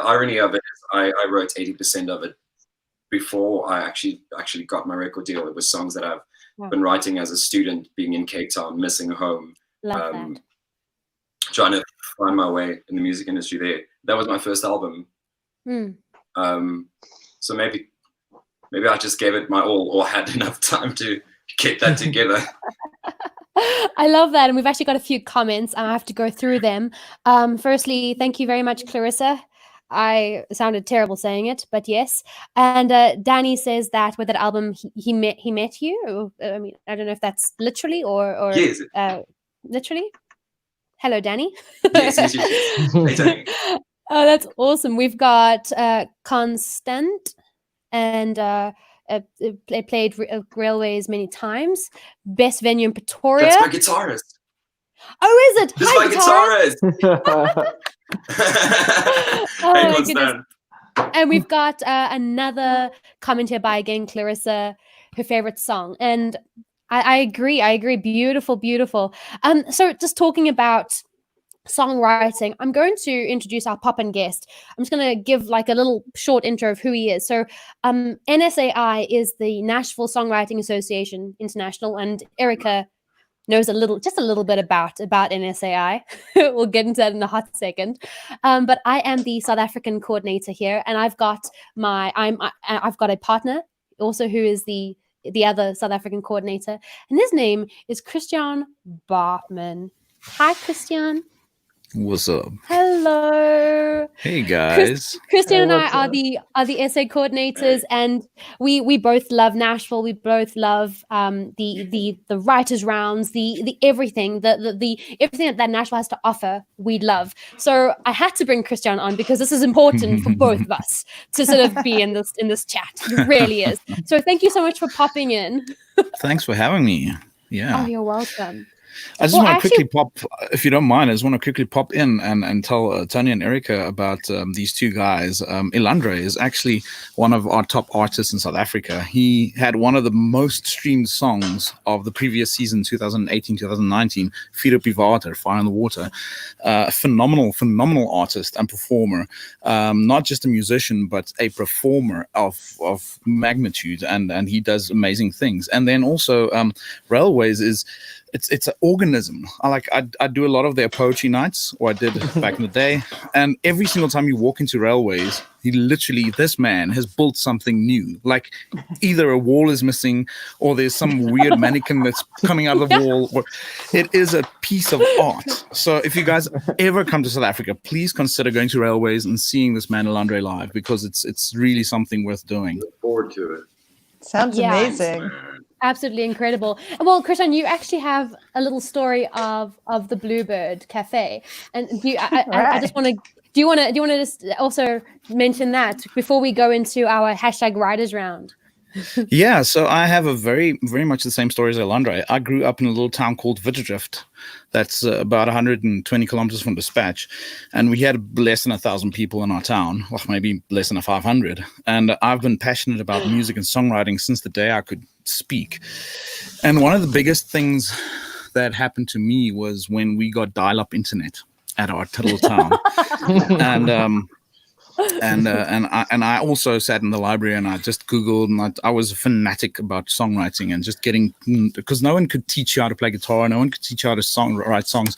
irony of it is I wrote 80% of it before I actually got my record deal. It was songs that I've been writing as a student, being in Cape Town, missing home, Love that. trying to find my way in the music industry there. That was my first album. So maybe I just gave it my all, or had enough time to get that together. I love that. And we've actually got a few comments. I have to go through them. Firstly, thank you very much, Clarissa. I sounded terrible saying it, but yes. And Danny says that with that album, he met you. I mean, I don't know if that's literally or Yes. Literally. Hello, Danny. Yes. Hey, Danny. Oh, that's awesome. We've got Constant and played Railways many times. Best venue in Pretoria. That's my guitarist. Oh, is it? This is my guitarist. Oh, Hey, my Constant. goodness. And we've got another comment here by, again, Clarissa, her favorite song. And I agree. Beautiful. So just talking about songwriting, I'm going to introduce our pop-in guest. I'm just going to give like a little short intro of who he is. So NSAI is the Nashville Songwriting Association International, and Erica knows just a little bit about NSAI. We'll get into that in a hot second. But I am the South African coordinator here, and I've got I've got a partner also who is the other South African coordinator, and his name is Christian Bartman. Hi, Christian. What's up? Hello. Hey guys. Christian and I what's are the SA coordinators, and we both love Nashville. We both love the writers' rounds, the everything, the everything that Nashville has to offer. We love. So I had to bring Christian on because this is important for both of us to sort of be in this chat. It really is. So thank you so much for popping in. Thanks for having me. Yeah. Oh, you're welcome. I just want to quickly pop, if you don't mind, I just want to quickly pop in and tell Tony and Erica about these two guys. Elandre is actually one of our top artists in South Africa. He had one of the most streamed songs of the previous season, 2018-2019, Feet Up Water, Fire in the Water. Phenomenal artist and performer. Not just a musician, but a performer of magnitude, and he does amazing things. And then also Railways is... It's an organism. I do a lot of their poetry nights, or I did back in the day. And every single time you walk into Railways, this man has built something new. Like either a wall is missing, or there's some weird mannequin that's coming out of the wall, or it is a piece of art. So if you guys ever come to South Africa, please consider going to Railways and seeing this man Elandre live, because it's really something worth doing. Look forward to it. Sounds amazing. Absolutely incredible. Well, Christian, you actually have a little story of the Bluebird Cafe, and I just want to. Do you want to just also mention that before we go into our #writers round? Yeah, so I have a very much the same story as Elandre. I grew up in a little town called Witterdrift. That's about 120 kilometers from Dispatch. And we had less than 1,000 people in our town, or maybe less than 500. And I've been passionate about music and songwriting since the day I could speak. And one of the biggest things that happened to me was when we got dial-up internet at our little town. And I also sat in the library and I just Googled, and I was a fanatic about songwriting and just getting, because no one could teach you how to play guitar, no one could teach you how to write songs.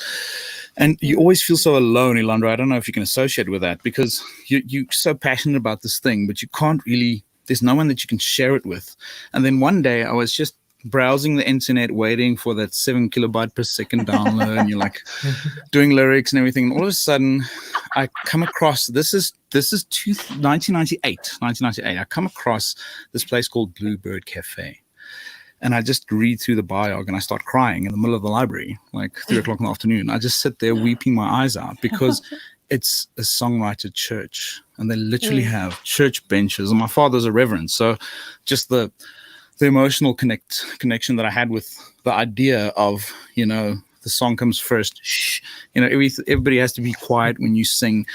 And you always feel so alone, Elandre. I don't know if you can associate with that, because you're so passionate about this thing, but you can't really, there's no one that you can share it with. And then one day I was just browsing the internet, waiting for that 7 kilobyte per second download, and you're like doing lyrics and everything. And all of a sudden, I come across this is 1998. I come across this place called Bluebird Cafe, and I just read through the biog and I start crying in the middle of the library, like 3:00 in the afternoon. I just sit there weeping my eyes out, because it's a songwriter church, and they literally have church benches. And my father's a reverend, so just the emotional connection that I had with the idea of, the song comes first. Shh, everybody has to be quiet when you sing,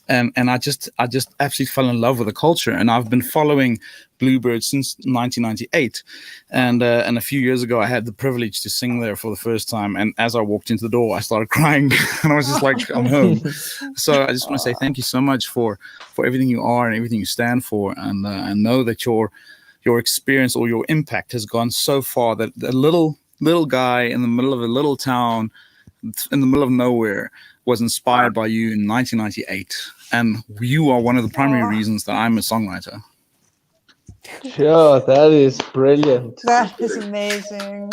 and I just absolutely fell in love with the culture. And I've been following Bluebird since 1998, and a few years ago I had the privilege to sing there for the first time. And as I walked into the door, I started crying, and I was just like, I'm home. So I just want to say thank you so much for everything you are and everything you stand for, and know that your experience or your impact has gone so far that the little guy in the middle of a little town in the middle of nowhere was inspired by you in 1998, and you are one of the primary reasons that I'm a songwriter. Sure, that is brilliant. That is amazing.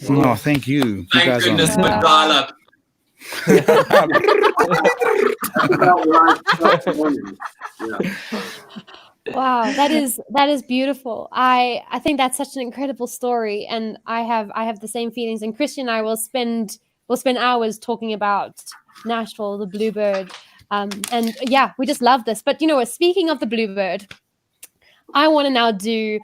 No, thank you. You Thank guys goodness are. for dial-up. Wow, that is beautiful. I think that's such an incredible story, and I have the same feelings. And Christian and I will spend hours talking about Nashville, the Bluebird, and yeah, we just love this. But you know what? Speaking of the Bluebird, I want to now do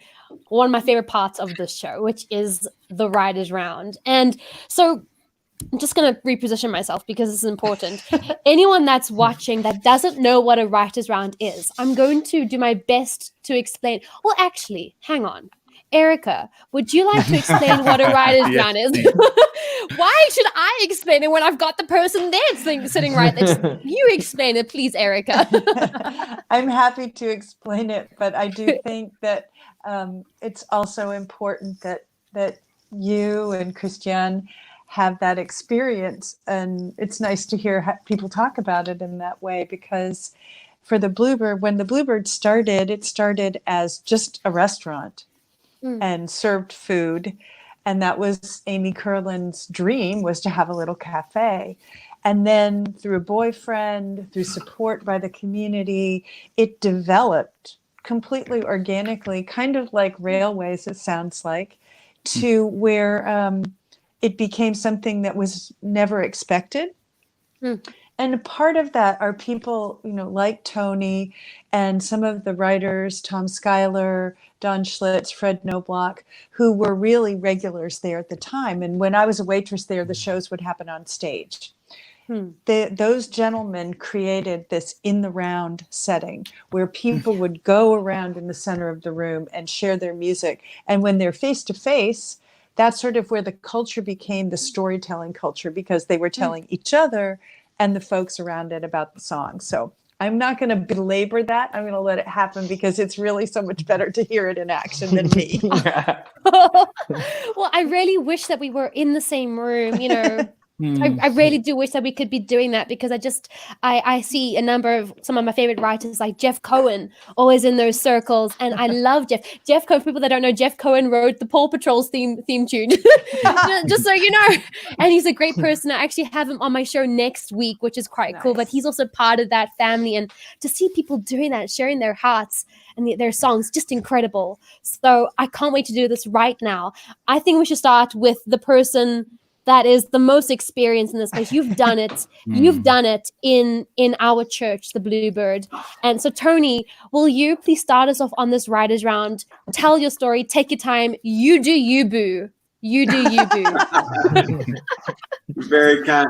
one of my favorite parts of this show, which is the Writers Round. And so I'm just going to reposition myself because this is important. Anyone that's watching that doesn't know what a Writers Round is, I'm going to do my best to explain. Well, actually, hang on. Erica, would you like to explain what a Writers Round is? Why should I explain it when I've got the person there sitting right there? You explain it, please, Erica. I'm happy to explain it, but I do think that it's also important that you and Christian have that experience, and it's nice to hear people talk about it in that way, because for the Bluebird, when the Bluebird started, it started as just a restaurant and served food, and that was Amy Curlin's dream, was to have a little cafe. And then through a boyfriend, through support by the community, it developed completely organically, kind of like Railways, it sounds like, to where it became something that was never expected. And a part of that are people, like Tony and some of the writers, Tom Schuyler, Don Schlitz, Fred Knobloch, who were really regulars there at the time. And when I was a waitress there, the shows would happen on stage. Those gentlemen created this in the round setting where people would go around in the center of the room and share their music. And when they're face to face, that's sort of where the culture became the storytelling culture, because they were telling each other and the folks around it about the song. So I'm not going to belabor that. I'm going to let it happen because it's really so much better to hear it in action than me. Well, I really wish that we were in the same room, I really do wish that we could be doing that, because I see a number of some of my favorite writers like Jeff Cohen always in those circles, and I love Jeff Cohen. For people that don't know, Jeff Cohen wrote the Paw Patrol's theme tune, just so you know, and he's a great person. I actually have him on my show next week, which is quite cool, but he's also part of that family, and to see people doing that, sharing their hearts and their songs, just incredible. So I can't wait to do this right now. I think we should start with the person that is the most experienced in this place. You've done it. You've done it in our church, the Bluebird. And so, Tony, will you please start us off on this Writers Round? Tell your story. Take your time. You do you, boo. You do you, boo. Very kind.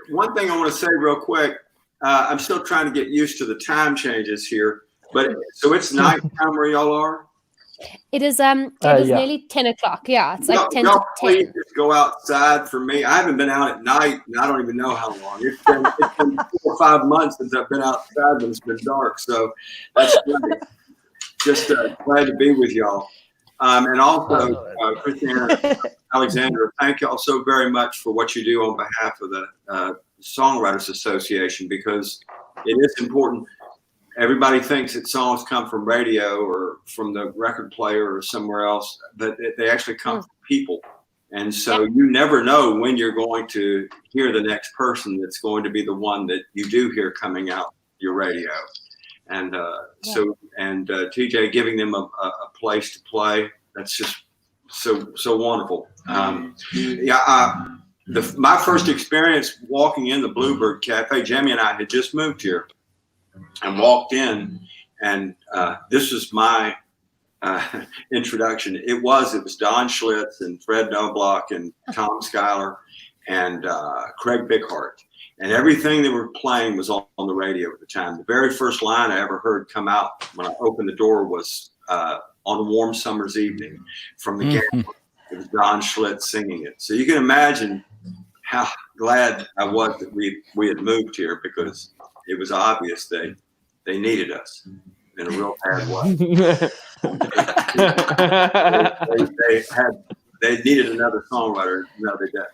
One thing I want to say real quick. I'm still trying to get used to the time changes here. But so it's night time where y'all are? It is nearly 10 o'clock. Yeah, it's like 10 to 10. Please just go outside for me. I haven't been out at night, and I don't even know how long. It's been 4 or 5 months since I've been outside when it's been dark. So that's great. Just glad to be with y'all. And also, Christiana, Alexandra, thank y'all so very much for what you do on behalf of the Songwriters Association, because it is important. Everybody thinks that songs come from radio or from the record player or somewhere else, but they actually come from people. And so you never know when you're going to hear the next person that's going to be the one that you do hear coming out your radio. And TJ giving them a place to play, that's just so wonderful. My first experience walking in the Bluebird Cafe, Jamie and I had just moved here. And walked in, and this was my introduction. It was Don Schlitz and Fred Knobloch and Tom Schuyler and Craig Bighart. And everything they were playing was on the radio at the time. The very first line I ever heard come out when I opened the door was On a Warm Summer's Evening from the Gambler. It was Don Schlitz singing it. So you can imagine how glad I was that we had moved here, because it was obvious they needed us in a real bad way. they needed another songwriter. No, they did.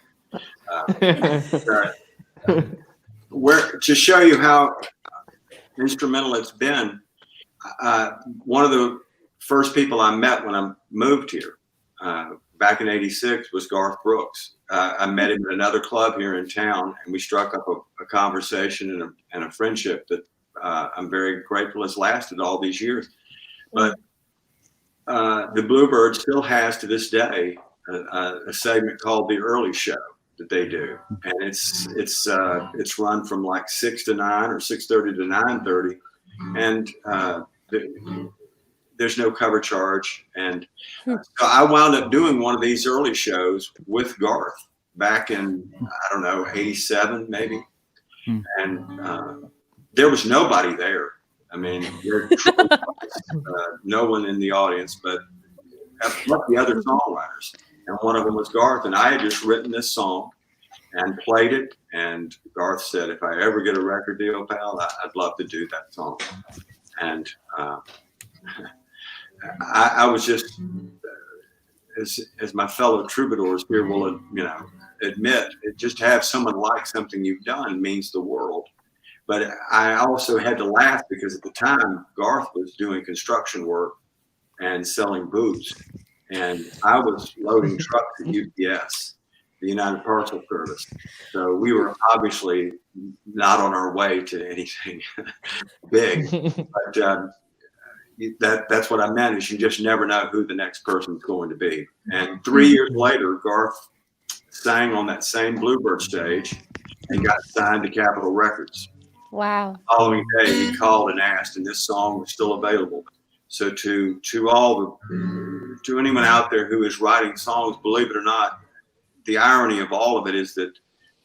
Where to show you how instrumental it's been, one of the first people I met when I moved here back in '86 was Garth Brooks. I met him at another club here in town, and we struck up a conversation and a friendship that I'm very grateful has lasted all these years. But the Bluebird still has to this day a segment called The Early Show that they do, and it's run from like 6 to 9 or 6:30 to 9:30, and there's no cover charge. And so I wound up doing one of these early shows with Garth back in, I don't know, '87 maybe, and there was nobody there. I mean, no one in the audience, but the other songwriters. And one of them was Garth, and I had just written this song and played it. And Garth said, "If I ever get a record deal, pal, I'd love to do that song." And I was just, as my fellow troubadours here will, admit, just to have someone like something you've done means the world. But I also had to laugh because at the time Garth was doing construction work and selling booze, and I was loading trucks at UPS, the United Parcel Service. So we were obviously not on our way to anything big. But that's what I meant, is you just never know who the next person's going to be. And 3 years later, Garth sang on that same Bluebird stage and got signed to Capitol Records. Wow. The following day, he called and asked, and this song was still available. So to anyone out there who is writing songs, believe it or not, the irony of all of it is that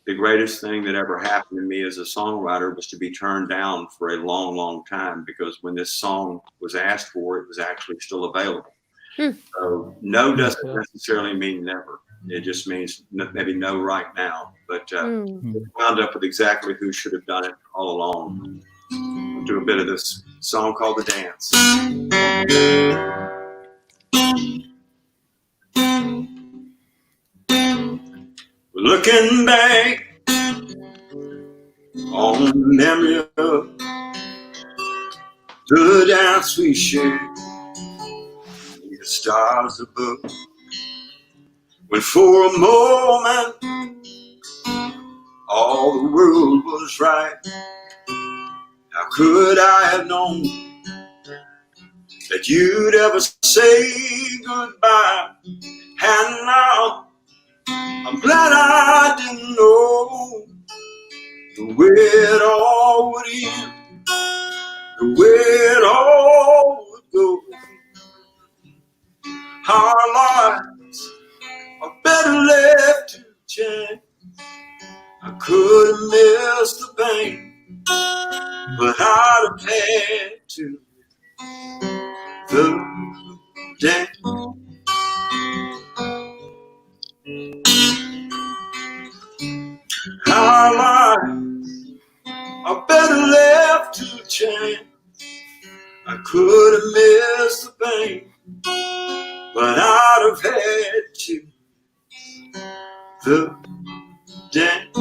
the greatest thing that ever happened to me as a songwriter was to be turned down for a long, long time, because when this song was asked for, it was actually still available. So no doesn't necessarily mean never. It just means maybe no right now. But we wound up with exactly who should have done it all along. We'll do a bit of this song called The Dance. Looking back on the memory of the dance we shared, the stars above, when for a moment all the world was right. How could I have known that you'd ever say goodbye? And now I'm glad I didn't know the way it all would end, the way it all would go. Our lives are better left to chance. I could have missed the pain, but I'd have had to. The dance. Our lives are better left to chance. I could have missed the pain, but I'd have had to. The dance.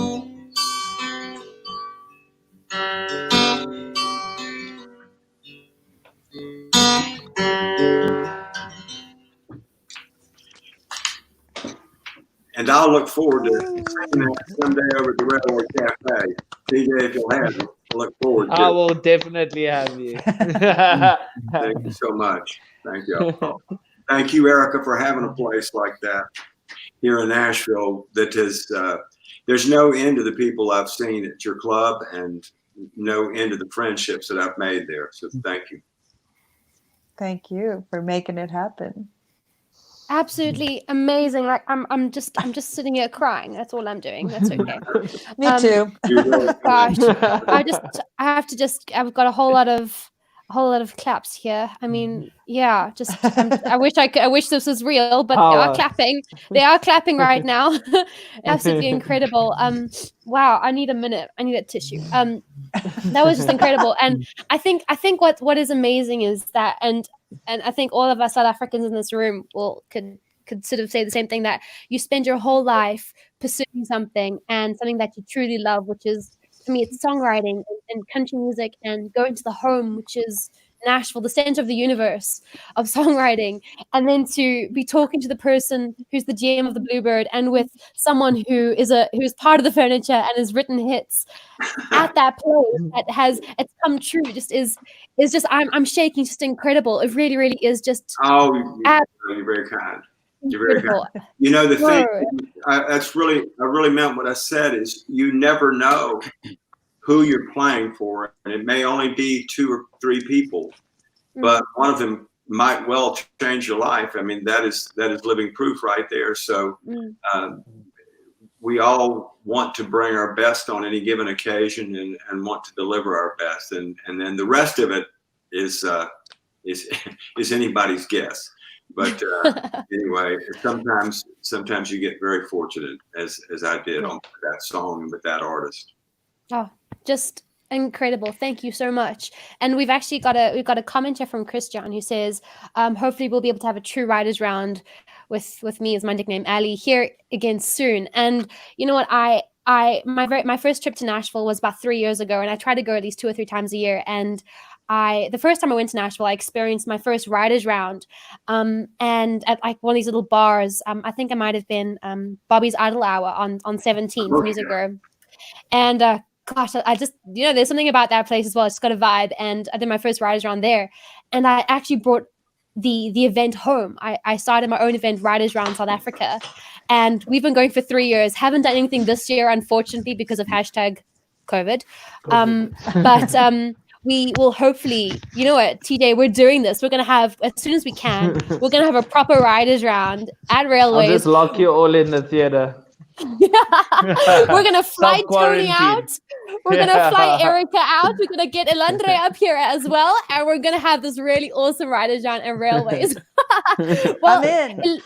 And I'll look forward to seeing that someday over at the Railway Cafe. TJ, if you'll have me, I look forward to it. I will definitely have you. Thank you so much. Thank you. Thank you, Erica, for having a place like that here in Nashville. That is, there's no end to the people I've seen at your club, and no end to the friendships that I've made there. So thank you. Thank you for making it happen. Absolutely amazing. Like I'm just sitting here crying. That's all I'm doing. That's okay. Me too. Gosh, I've got a whole lot of claps here. I mean, yeah, just I wish this was real, but they are clapping. They are clapping right now. Absolutely incredible. Wow, I need a minute. I need a tissue. That was just incredible. And I think what is amazing is that, and I think all of us South Africans in this room could could sort of say the same thing, that you spend your whole life pursuing something and something that you truly love, which is, for me, it's songwriting and country music, and going to the home, which is Nashville, the center of the universe of songwriting, and then to be talking to the person who's the GM of the Bluebird, and with someone who's part of the furniture and has written hits at that place that it's come true, just is just I'm shaking, just incredible. It really, really is just Oh, you're very kind. You're very kind. incredible. You know, the thing Whoa. I really meant what I said is, you never know who you're playing for, and it may only be 2 or 3 people, but one of them might well change your life. I mean, that is living proof right there. So we all want to bring our best on any given occasion, and want to deliver our best, and then the rest of it is anybody's guess. But anyway, sometimes you get very fortunate, as I did on that song with that artist. Oh, just incredible. Thank you so much. And we've actually got a comment here from Christian, who says, hopefully we'll be able to have a true writers round with me as my nickname, Ali, here again soon. And you know what, my first trip to Nashville was about 3 years ago, and I try to go at least 2 or 3 times a year. And the first time I went to Nashville, I experienced my first writers round, and at like one of these little bars. I think I might have been Bobby's Idle Hour on 17th Music Row. And gosh, I just, there's something about that place as well. It's just got a vibe. And I did my first writers round there, and I actually brought the event home. I started my own event, Writers Round South Africa, and we've been going for 3 years. Haven't done anything this year, unfortunately, because of hashtag COVID. But we will hopefully, you know what, TJ, we're doing this. We're going to have, as soon as we can, we're going to have a proper Writers Round at Railways. I'll just lock you all in the theater. We're gonna fly Tony out. We're gonna fly Erica out. We're gonna get Elandre up here as well, and we're gonna have this really awesome Writers Round and Railways. Well, I'm in.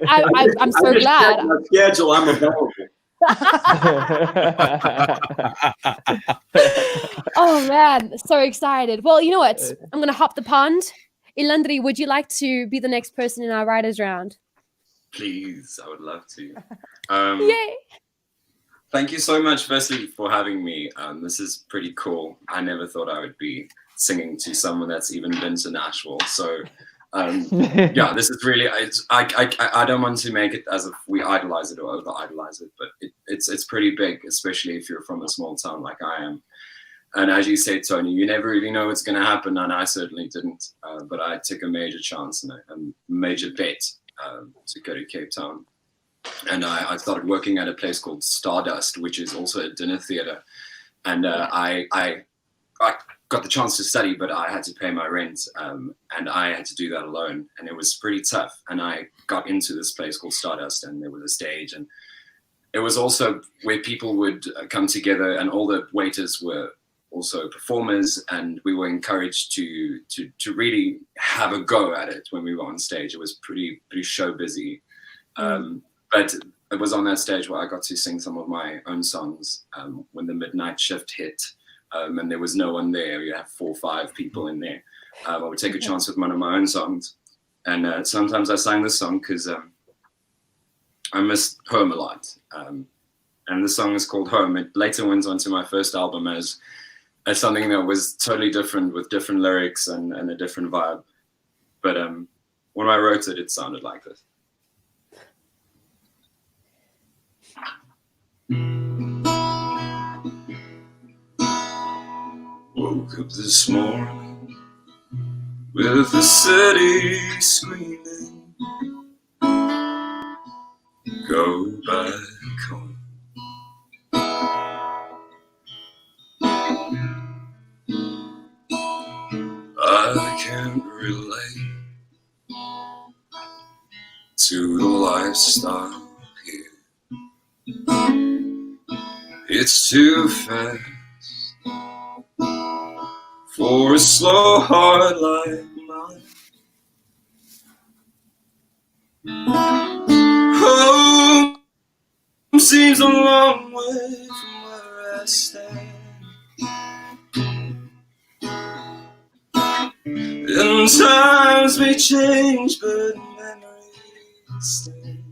I'm so glad. My schedule, I'm available. Oh man, so excited. Well, you know what? I'm gonna hop the pond. Elandre, would you like to be the next person in our Writers Round? Please, I would love to. Yay! Thank you so much, firstly, for having me. This is pretty cool. I never thought I would be singing to someone that's even been to Nashville. So, yeah, this is really. I don't want to make it as if we idolize it or over idolize it, but it's pretty big, especially if you're from a small town like I am. And as you said, Tony, you never really know what's going to happen, and I certainly didn't. But I took a major chance and a major bet to go to Cape Town. And I started working at a place called Stardust, which is also a dinner theater. And I got the chance to study, but I had to pay my rent, and I had to do that alone. And it was pretty tough. And I got into this place called Stardust, and there was a stage. And it was also where people would come together, and all the waiters were also performers, and we were encouraged to really have a go at it when we were on stage. It was pretty show busy. But it was on that stage where I got to sing some of my own songs when the midnight shift hit, and there was no one there. You have 4 or 5 people in there. I would take a chance with one of my own songs. And sometimes I sang this song because I missed home a lot. And the song is called Home. It later went on to my first album as something that was totally different, with different lyrics and a different vibe. But when I wrote it, it sounded like this. Woke up this morning with the city screaming, go back home. I can't relate to the lifestyle here. It's too fast for a slow heart like mine. Home seems a long way from where I stand. And times may change, but memories stand.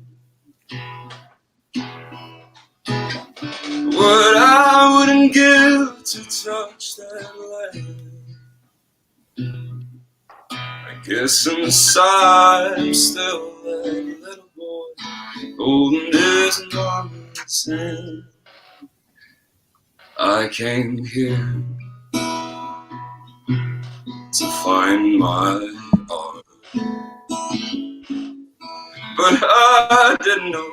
What I wouldn't give to touch that land. I guess inside I'm still that little boy holding his mama's hand. I came here to find my art, but I didn't know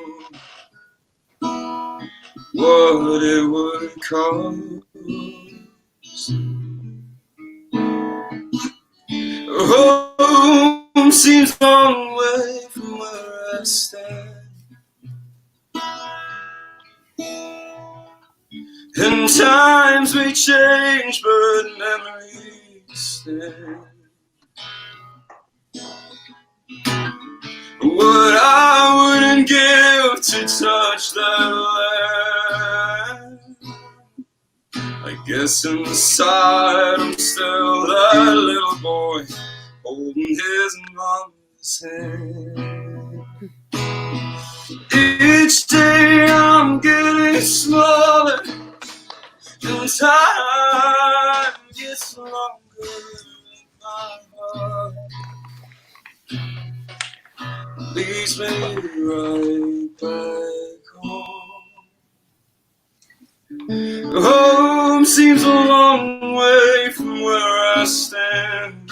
what it would cost. Home seems a long way from where I stand, and times may change, but memories stay. What I wouldn't give to touch that land. I guess inside I'm still that little boy holding his mama's hand. Each day I'm getting smaller, and time gets longer in my heart. Leads me right back home. Home seems a long way from where I stand,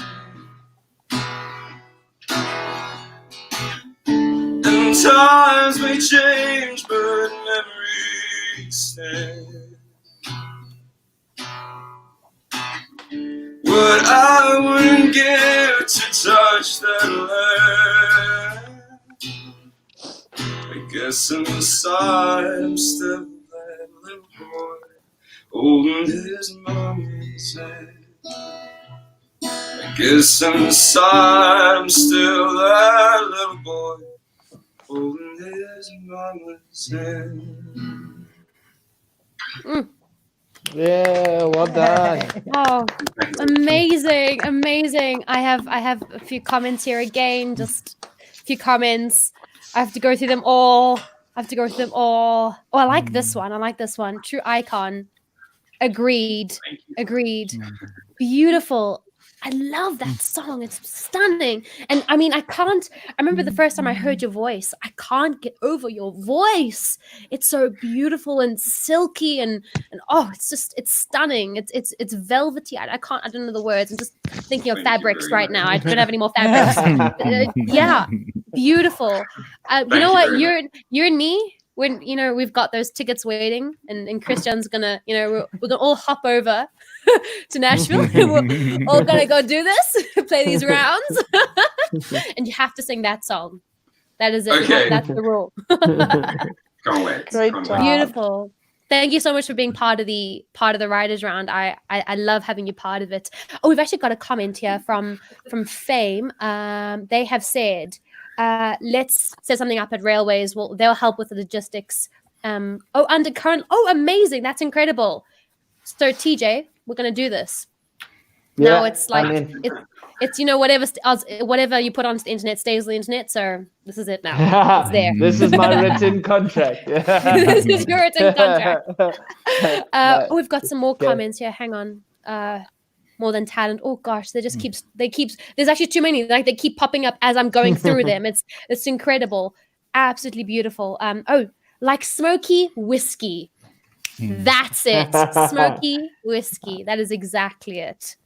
and times may change, but memories stand. What I wouldn't give to touch that land. I guess inside I'm still that little boy holding his mama's hand. I guess inside I'm still that little boy holding his mama's hand. Yeah, well done. Oh, amazing, amazing. I have a few comments here again, just a few comments. I have to go through them all. Oh, I like this one. I like this one. True icon. Agreed. Agreed. Beautiful. I love that song. It's stunning. And I mean, I remember the first time I heard your voice, I can't get over your voice. It's so beautiful and silky and oh, it's stunning. It's velvety. I don't know the words. I'm just thinking of fabrics right now. I don't have any more fabrics. Yeah, beautiful. You know what? You and me, when we've got those tickets waiting, and Christian's gonna, we're gonna all hop over to Nashville. We're all gonna go do this, play these rounds, and you have to sing that song. That is it. Okay. That's the rule. Can't wait. Great Can't job. wait. Beautiful. Thank you so much for being part of the Writers Round. I love having you part of it. Oh, we've actually got a comment here from Fame. They have said, let's set something up at Railways. Well, they'll help with the logistics. Undercurrent. Oh, amazing. That's incredible. So TJ, we're gonna do this. Now it's like it's whatever you put onto the internet stays on the internet. So this is it now. It's there. This is my written contract. This is your written contract. We've got some more comments here. Hang on. More than talent. Oh gosh, they just keeps. There's actually too many. Like they keep popping up as I'm going through them. It's incredible. Absolutely beautiful. Like smoky whiskey. That's it. Smoky whiskey. That is exactly it.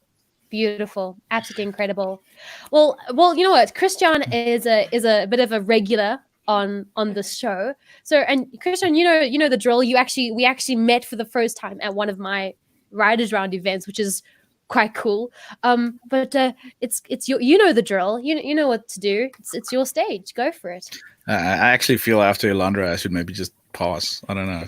Beautiful. Absolutely incredible. Well, you know what? Christian is a bit of a regular on this show. So, and Christian, you know the drill. We actually met for the first time at one of my Writers Round events, which is quite cool. But it's your, the drill. You know what to do. It's your stage. Go for it. I actually feel after Elandre, I should maybe just pass. I don't know.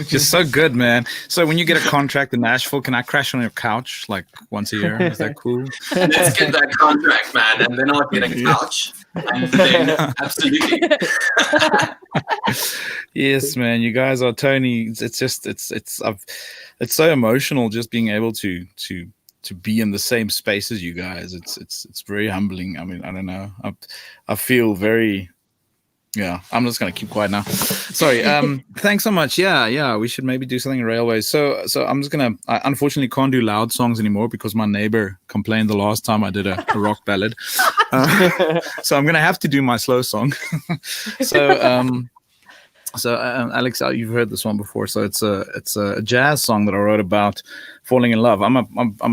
Just so good, man. So when you get a contract in Nashville, can I crash on your couch like once a year? Is that cool? Let's get that contract, man, and then I'll get a couch. And then, absolutely. Yes, man. You guys are Tony. It's so emotional just being able to be in the same space as you guys. It's very humbling. I mean, I don't know. I feel very Yeah, I'm just gonna keep quiet now. Sorry. Thanks so much. Yeah. We should maybe do something in railways. So I'm just gonna. I unfortunately can't do loud songs anymore because my neighbor complained the last time I did a rock ballad. So I'm gonna have to do my slow song. So Alex, you've heard this one before. So it's a jazz song that I wrote about falling in love. I'm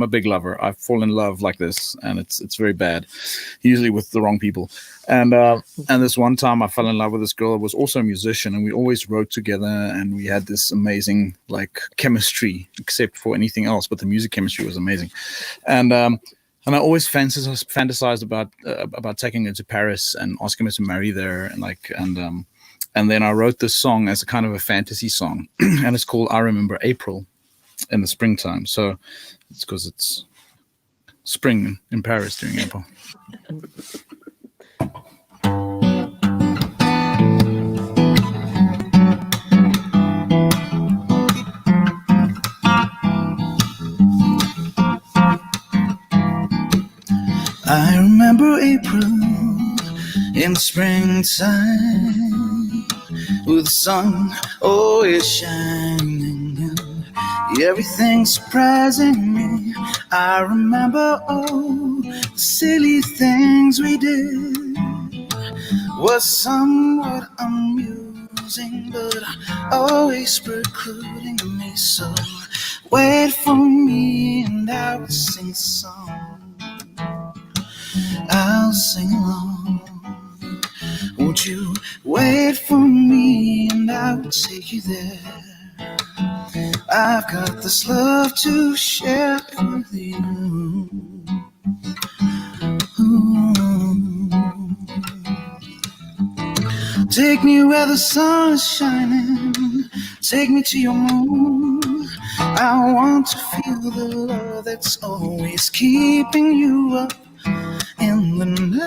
a big lover. I fall in love like this, and it's very bad, usually with the wrong people. And this one time I fell in love with this girl that was also a musician, and we always wrote together, and we had this amazing like chemistry, except for anything else. But the music chemistry was amazing, and I always fantasized about taking her to Paris and asking her to marry there, and then I wrote this song as a kind of a fantasy song, and it's called "I Remember April" in the springtime. So it's because it's spring in Paris during April. I remember April in the springtime, with the sun always shining and everything surprising me. I remember all the silly things we did was somewhat amusing, but always recruiting me. So wait for me and I will sing a song. I'll sing along. Won't you wait for me and I'll take you there. I've got this love to share with you. Ooh. Take me where the sun is shining. Take me to your moon. I want to feel the love that's always keeping you up in the night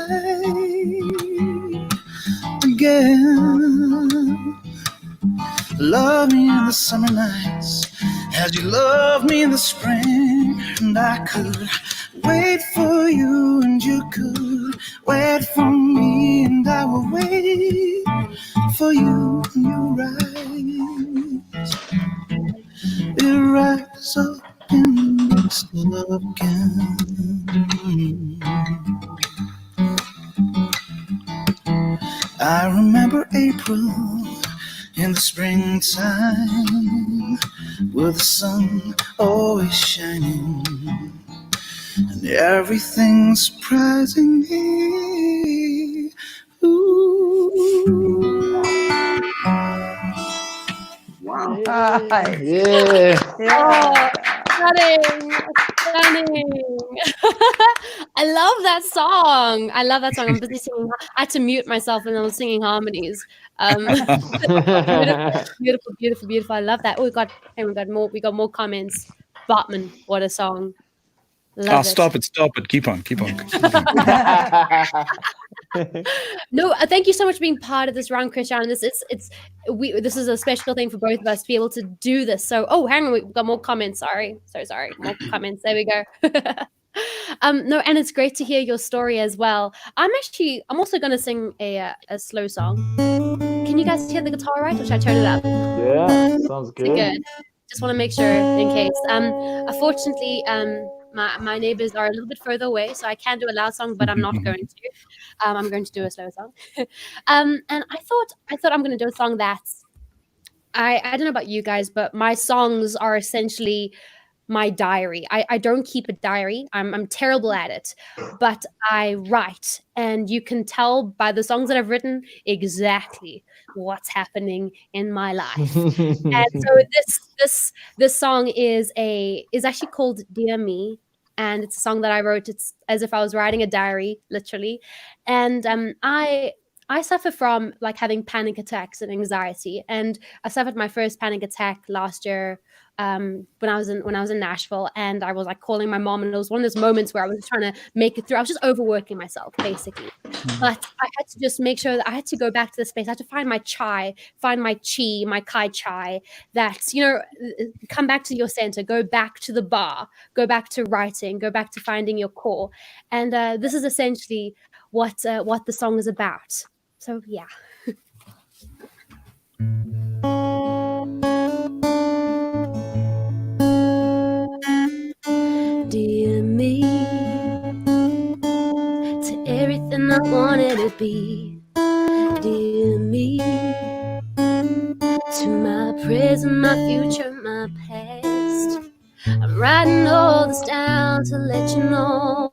again. Love me in the summer nights as you love me in the spring. And I could wait for you and you could wait for me, and I will wait for you and you rise up in this love again. I remember April in the springtime, with the sun always shining and everything surprising me. Ooh. Wow. Yeah. Stunning. I love that song. I'm busy singing. I had to mute myself when I was singing harmonies. Beautiful. I love that. Oh, we got more comments. Botman, what a song. Love it. Stop it. Keep on. No, thank you so much for being part of this round, Christian. This is a special thing for both of us to be able to do this. So, hang on, we've got more comments. Sorry, more comments. There we go. No, and it's great to hear your story as well. I'm also going to sing a slow song. Can you guys hear the guitar right, or should I turn it up? Yeah, sounds good. Just want to make sure in case. Unfortunately, my neighbors are a little bit further away, so I can do a loud song, but I'm not going to. I'm going to do a slow song. And I thought I'm going to do a song that's I don't know about you guys, but my songs are essentially my diary. I don't keep a diary. I'm terrible at it, but I write, and you can tell by the songs that I've written exactly what's happening in my life. And so this song is actually called Dear Me, and it's a song that I wrote. It's as if I was writing a diary, literally. And I suffer from like having panic attacks and anxiety, and I suffered my first panic attack last year when I was in Nashville, and I was like calling my mom, and it was one of those moments where I was trying to make it through. I was just overworking myself basically, but I had to just make sure that I had to go back to the space. I had to find my chai, find my chi, my kai chai, that, come back to your center, go back to the bar, go back to writing, go back to finding your core. And this is essentially what the song is about. So yeah. Dear me, to everything I wanted to be. Dear me, to my present, my future, my past. I'm writing all this down to let you know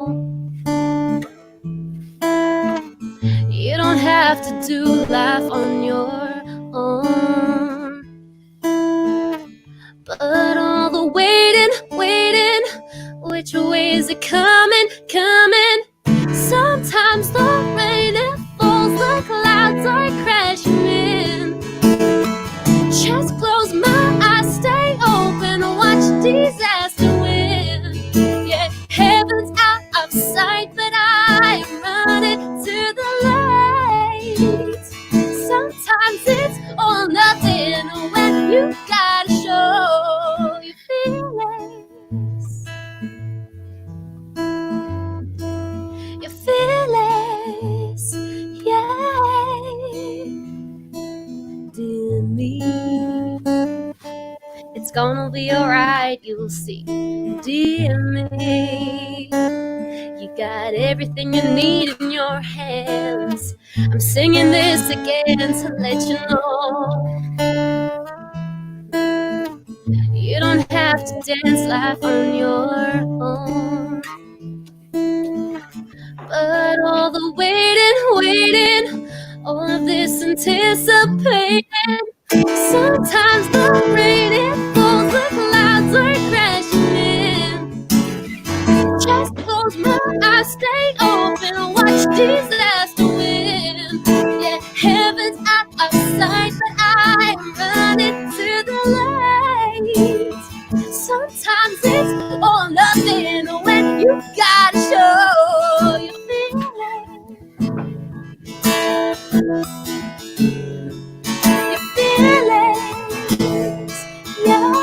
you don't have to do life on your own. But all the waiting, which way is it coming? Sometimes the rain, it falls, the clouds are crashing in. Just close my eyes, stay open, watch disaster win. Yeah, heaven's out of sight, but I'm running to the light. Sometimes it's all nothing when you gotta show your feelings. Your feelings, yeah. Dear me, it's gonna be alright, you'll see. Dear me, you got everything you need in your hands. I'm singing this again to let you know you don't have to dance life on your own. But all the waiting, all of this anticipating. Sometimes the rain, it falls, the clouds are crashing in. Just close my eyes, stay open, watch disaster win. Yeah, heaven's out of sight, but I'm running to the light. Sometimes it's all nothing when you gotta show your feelings, yeah.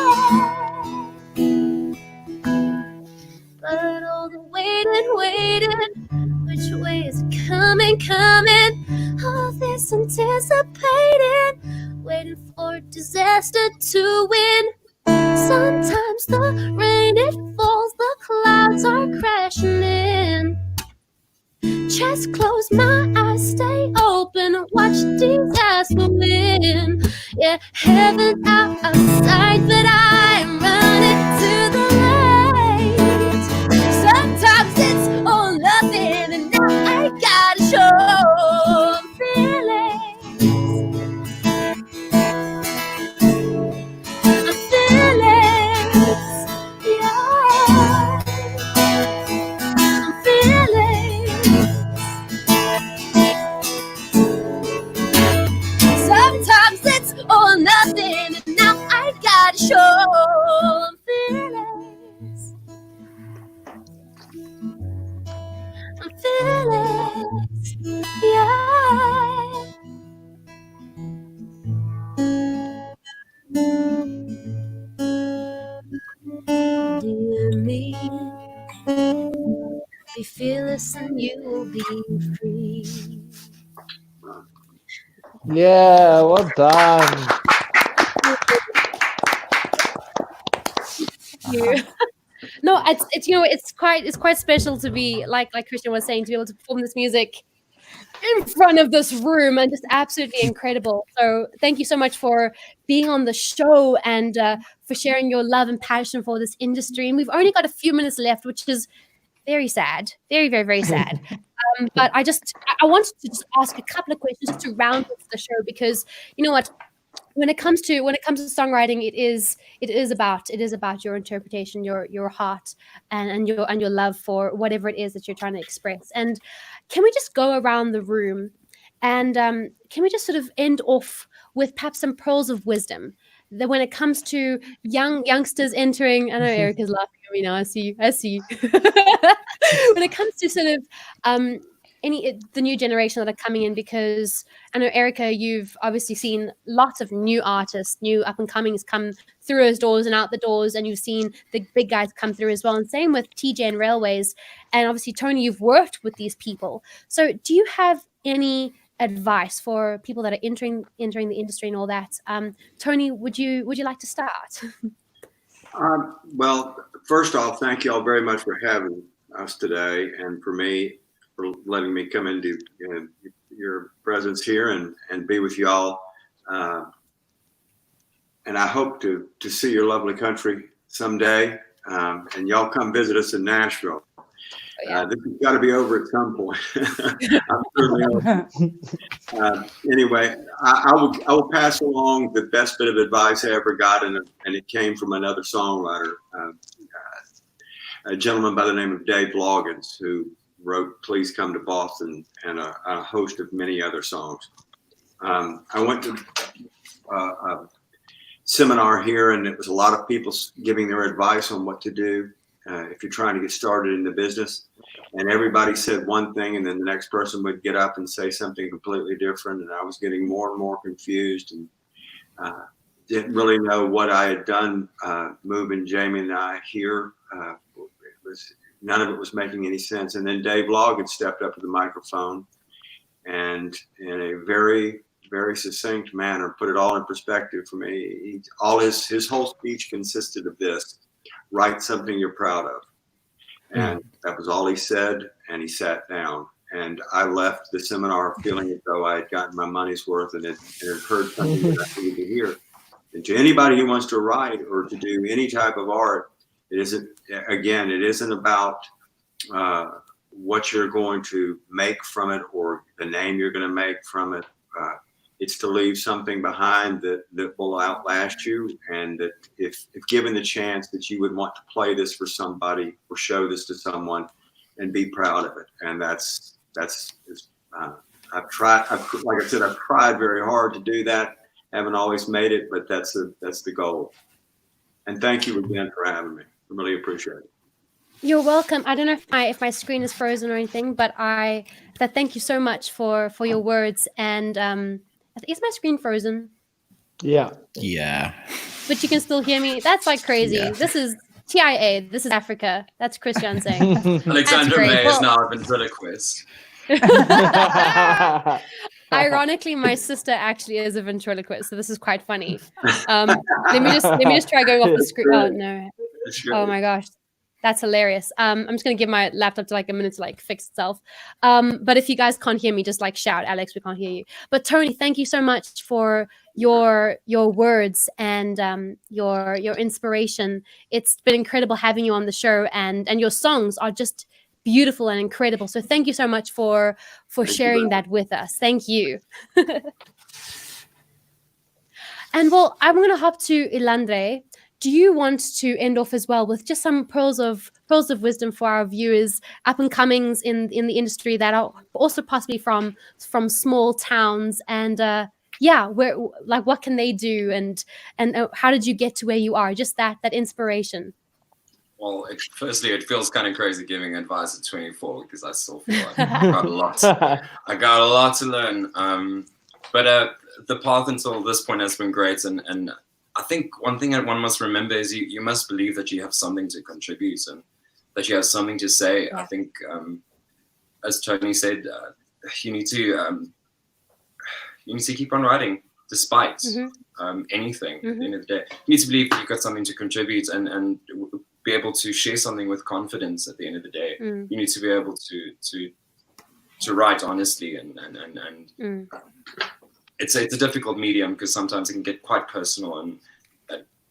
But all the waiting, which way is it coming? All this anticipating, waiting for disaster to win. Sometimes the rain, it falls, the clouds are crashing in. Just close my eyes, stay open, watch disaster win. Yeah, heaven out of sight, but I'm running to the light. Sometimes it's all nothing, and now I gotta show feelings. Sometimes it's all nothing, and now I gotta show feelings. Feelings, yeah. Dear me, be fearless and you will be free. Yeah, well done. You. No, it's it's quite special to be like Christian was saying, to be able to perform this music in front of this room, and just absolutely incredible. So thank you so much for being on the show and for sharing your love and passion for this industry. And we've only got a few minutes left, which is very sad, very sad. But I wanted to just ask a couple of questions just to round off the show, because you know what, when it comes to songwriting, it is about your interpretation, your heart, and your love for whatever it is that you're trying to express. And can we just go around the room and can we just sort of end off with perhaps some pearls of wisdom that when it comes to youngsters entering? I know Erica's laughing at me now. I see you. When it comes to sort of the new generation that are coming in, because I know, Erica, you've obviously seen lots of new artists, new up and comings come through those doors and out the doors, and you've seen the big guys come through as well. And same with TJ and Railways, and obviously Tony, you've worked with these people. So do you have any advice for people that are entering the industry and all that. Tony, would you like to start? Well, first off, thank you all very much for having us today, and for letting me come into your presence here and be with y'all. And I hope to see your lovely country someday. And y'all come visit us in Nashville. This has got to be over at some point. I'm certainly anyway, I will pass along the best bit of advice I ever got, and it came from another songwriter, a gentleman by the name of Dave Loggins, who wrote "Please Come to Boston" and a host of many other songs. I went to a seminar here, and it was a lot of people giving their advice on what to do if you're trying to get started in the business. And everybody said one thing, and then the next person would get up and say something completely different. And I was getting more and more confused, and didn't really know what I had done moving Jamie and I here. None of it was making any sense. And then Dave Loggins stepped up to the microphone and in a very, very succinct manner put it all in perspective for me. His whole speech consisted of this: write something you're proud of. And that was all he said, and he sat down. And I left the seminar feeling as though I had gotten my money's worth, and it heard something that I needed to hear. And to anybody who wants to write or to do any type of art, it isn't about what you're going to make from it or the name you're going to make from it. It's to leave something behind that will outlast you, and that if given the chance, that you would want to play this for somebody or show this to someone and be proud of it. And that's I've tried very hard to do that. Haven't always made it, but that's the goal. And thank you again for having me. I really appreciate it. You're welcome. I don't know if my screen is frozen or anything, but thank you so much for your words. And is my screen frozen? Yeah. But you can still hear me. That's like crazy. Yeah. This is TIA. This is Africa. That's Christian saying. Alexandra May is now a ventriloquist. Ironically, my sister actually is a ventriloquist, so this is quite funny. Let me just try going off the screen. Oh no! Oh my gosh, that's hilarious. I'm just gonna give my laptop to like a minute to like fix itself. But if you guys can't hear me, just like shout, Alex, we can't hear you. But Tony, thank you so much for your words and your inspiration. It's been incredible having you on the show, and your songs are just beautiful and incredible. So thank you so much for sharing that with us. Thank you. And well, I'm going to hop to Elandre. Do you want to end off as well with just some pearls of wisdom for our viewers, up and comings in the industry that are also possibly from small towns, and what can they do, and how did you get to where you are? Just that inspiration. Well, firstly, it feels kind of crazy giving advice at 24, because I still feel like I got a lot to learn. But the path until this point has been great. And I think one thing that one must remember is you must believe that you have something to contribute and that you have something to say. Yeah. I think, as Tony said, you need to keep on writing despite anything. At the end of the day, you need to believe that you've got something to contribute and be able to share something with confidence. At the end of the day, you need to be able to write honestly, and it's a difficult medium because sometimes it can get quite personal, and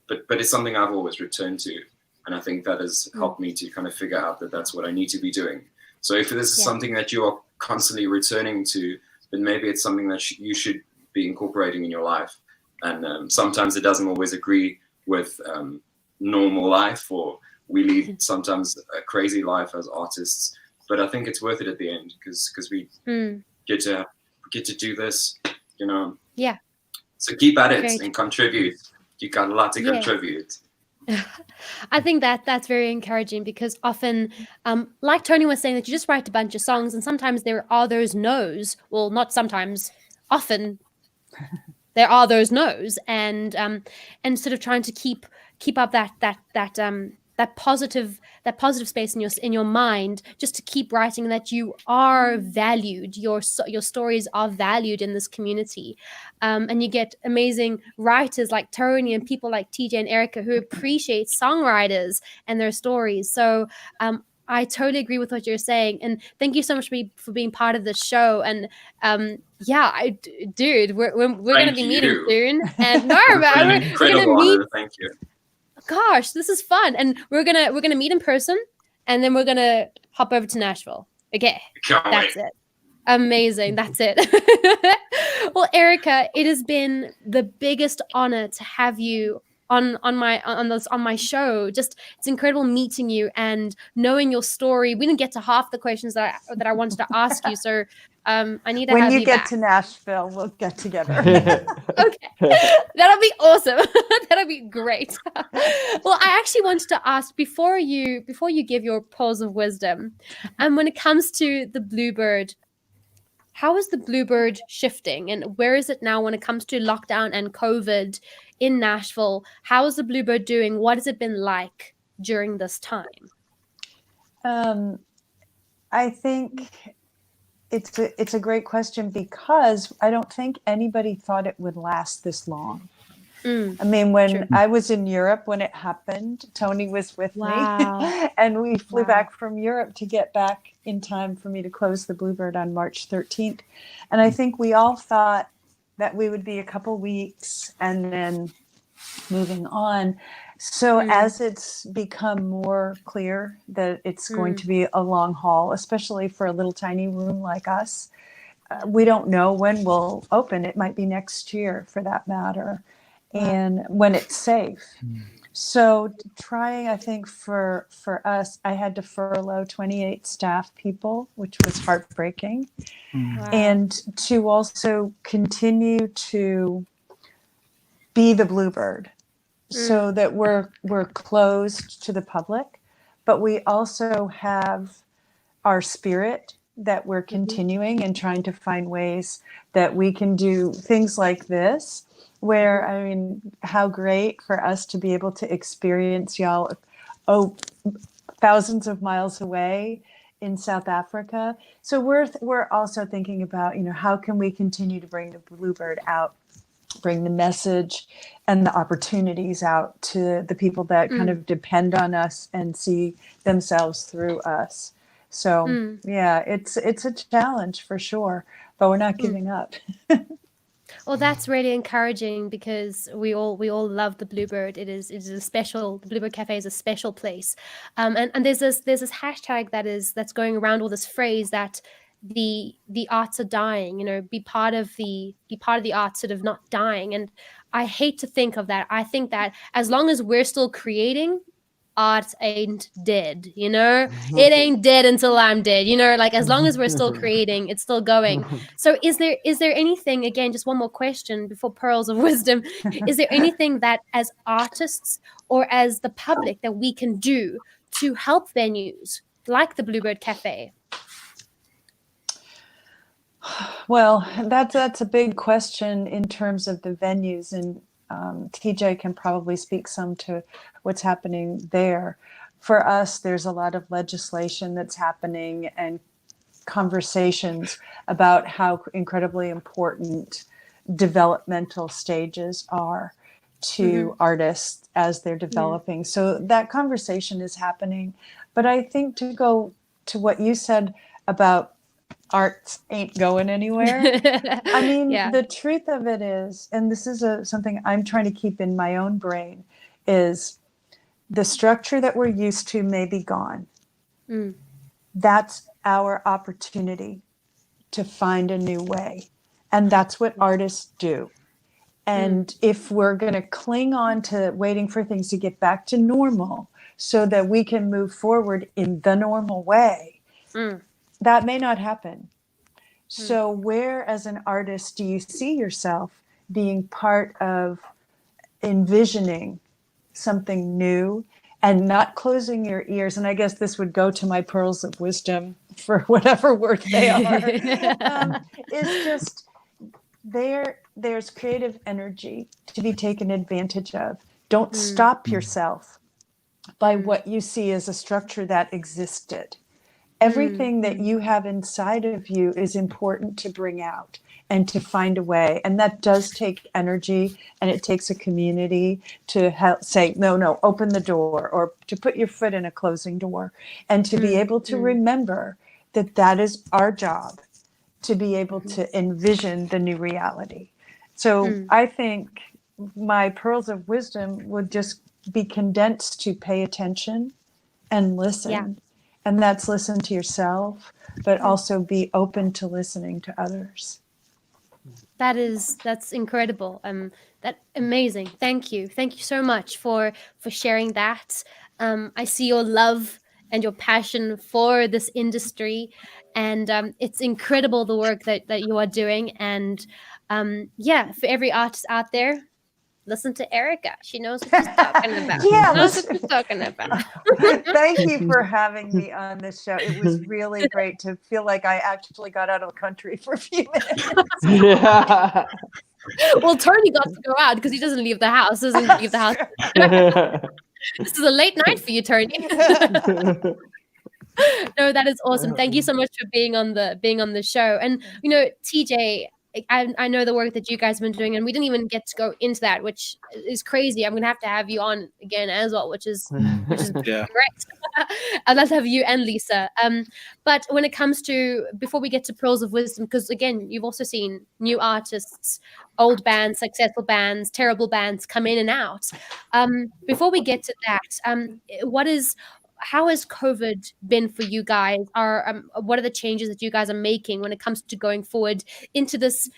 but it's something I've always returned to, and I think that has helped me to kind of figure out that that's what I need to be doing. So if this is something that you are constantly returning to, then maybe it's something that you should be incorporating in your life. And sometimes it doesn't always agree with normal life, or we lead sometimes a crazy life as artists, but I think it's worth it at the end because we get to do this, you know. Yeah. So keep at it and contribute. You got a lot to contribute. I think that's very encouraging, because often, like Tony was saying, that you just write a bunch of songs, and sometimes there are those no's. Well, not sometimes, often there are those no's, and sort of trying to keep up that positive space in your mind, just to keep writing, that you are valued, your stories are valued in this community, and you get amazing writers like Tony and people like TJ and Erica who appreciate songwriters and their stories. So I totally agree with what you're saying, and thank you so much for being part of the show. And dude, we're gonna be meeting soon, and no, It's been an we're incredible gonna meet. honor. Thank you. Gosh, this is fun, and we're gonna meet in person, and then we're gonna hop over to Nashville. Okay, that's it. Amazing, that's it. Well, Erica, it has been the biggest honor to have you on my show. Just, it's incredible meeting you and knowing your story. We didn't get to half the questions that I wanted to ask you, so I need to when have you you get back. to Nashville, we'll get together. Okay, that'll be awesome. That'll be great. Well, I actually wanted to ask, before you give your pearls of wisdom, when it comes to the Bluebird, how is the Bluebird shifting, and where is it now when it comes to lockdown and COVID in Nashville? How is the Bluebird doing? What has it been like during this time? I think it's a great question, because I don't think anybody thought it would last this long. I mean, when I was in Europe when it happened, Tony was with me, and we flew back from Europe to get back in time for me to close the Bluebird on March 13th. And I think we all thought that we would be a couple weeks and then moving on. So as it's become more clear that it's going to be a long haul, especially for a little tiny room like us, we don't know when we'll open. It might be next year, for that matter, and when it's safe. So trying, I think for us, I had to furlough 28 staff people, which was heartbreaking. And to also continue to be the Bluebird, so that we're closed to the public, but we also have our spirit that we're continuing and trying to find ways that we can do things like this, where, I mean, how great for us to be able to experience y'all thousands of miles away in South Africa. So we're also thinking about, how can we continue to bring the Bluebird out, bring the message and the opportunities out to the people that kind of depend on us and see themselves through us. So yeah, it's a challenge for sure, but we're not giving up. Well, that's really encouraging, because we all love the Bluebird. It is a special. The Bluebird Cafe is a special place, and there's this hashtag that's going around, or this phrase that the arts are dying. Be part of the arts, sort of not dying. And I hate to think of that. I think that as long as we're still creating, art ain't dead. It ain't dead until I'm dead. Like, as long as we're still creating, it's still going. So is there anything, again, just one more question before pearls of wisdom, is there anything that as artists or as the public that we can do to help venues like the Bluebird Cafe? Well, that's a big question in terms of the venues, and TJ can probably speak some to what's happening there. For us, there's a lot of legislation that's happening and conversations about how incredibly important developmental stages are to artists as they're developing. So that conversation is happening. But I think, to go to what you said about arts ain't going anywhere. I mean, the truth of it is, and this is something I'm trying to keep in my own brain, is the structure that we're used to may be gone. That's our opportunity to find a new way. And that's what artists do. And if we're going to cling on to waiting for things to get back to normal so that we can move forward in the normal way, that may not happen. So where, as an artist, do you see yourself being part of envisioning something new and not closing your ears? And I guess this would go to my pearls of wisdom, for whatever word they are. It's just there's creative energy to be taken advantage of. Don't stop yourself by what you see as a structure that existed. Everything that you have inside of you is important to bring out and to find a way. And that does take energy, and it takes a community to help say, no, open the door, or to put your foot in a closing door, and to be able to remember that that is our job, to be able to envision the new reality. So I think my pearls of wisdom would just be condensed to pay attention and listen. Yeah. And that's listen to yourself, but also be open to listening to others. That's incredible. That amazing. Thank you so much for sharing that. I see your love and your passion for this industry, and it's incredible the work that you are doing. And for every artist out there, listen to Erica. She knows what she's talking about. Yeah, She knows what she's talking about. Thank you for having me on this show. It was really great to feel like I actually got out of the country for a few minutes. Yeah. Well, Tony got to go out because he doesn't leave the house. This is a late night for you, Tony. No, that is awesome. Thank you so much for being on the show. And TJ, I know the work that you guys have been doing, and we didn't even get to go into that, which is crazy. I'm gonna have to have you on again as well, which is Yeah. great. I'd love to have you and Lisa. But when it comes to, before we get to pearls of wisdom, because again, you've also seen new artists, old bands, successful bands, terrible bands come in and out. Before we get to that, how has COVID been for you guys? What are the changes that you guys are making when it comes to going forward into this,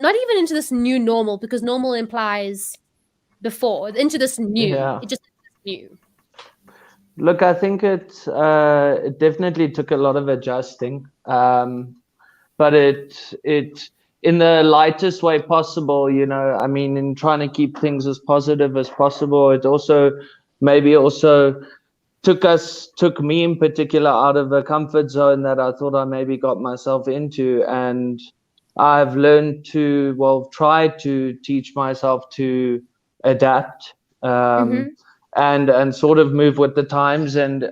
not even into this new normal, because normal implies before, into this new, it just new. Look, I think it definitely took a lot of adjusting, but it in the lightest way possible, I mean, in trying to keep things as positive as possible. It also took me in particular out of a comfort zone that I thought I maybe got myself into. And I've learned to, try to teach myself to adapt and sort of move with the times and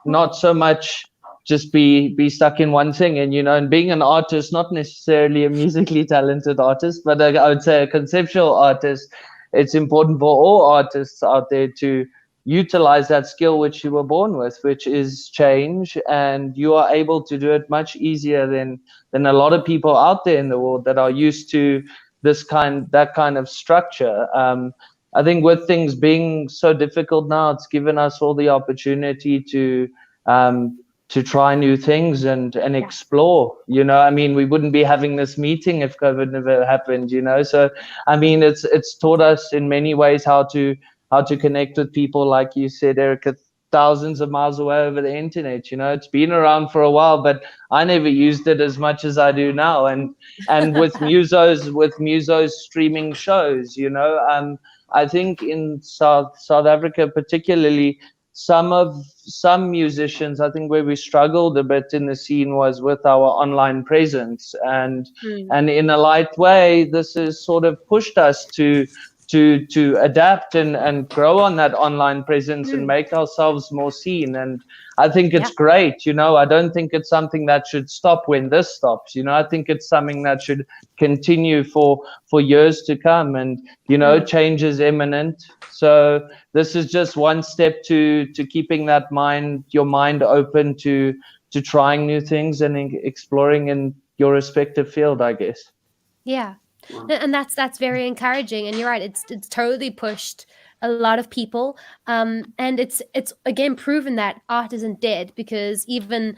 not so much just be stuck in one thing. And being an artist, not necessarily a musically talented artist, but I would say a conceptual artist, it's important for all artists out there to utilize that skill which you were born with, which is change, and you are able to do it much easier than a lot of people out there in the world that are used to that kind of structure. I think with things being so difficult now, it's given us all the opportunity to try new things and explore. I mean, we wouldn't be having this meeting if COVID never happened. So I mean, it's taught us in many ways how to connect with people, like you said, Erica, thousands of miles away over the internet. It's been around for a while, but I never used it as much as I do now. And with Muso's streaming shows, I think in South Africa particularly, some musicians, I think where we struggled a bit in the scene was with our online presence, and in a light way, this has sort of pushed us to adapt and grow on that online presence and make ourselves more seen. And I think it's great. I don't think it's something that should stop when this stops. I think it's something that should continue for years to come. And change is imminent. So this is just one step to keeping your mind open to trying new things and exploring in your respective field, I guess. Yeah. And that's very encouraging. And you're right, it's totally pushed a lot of people. And it's again proven that art isn't dead, because even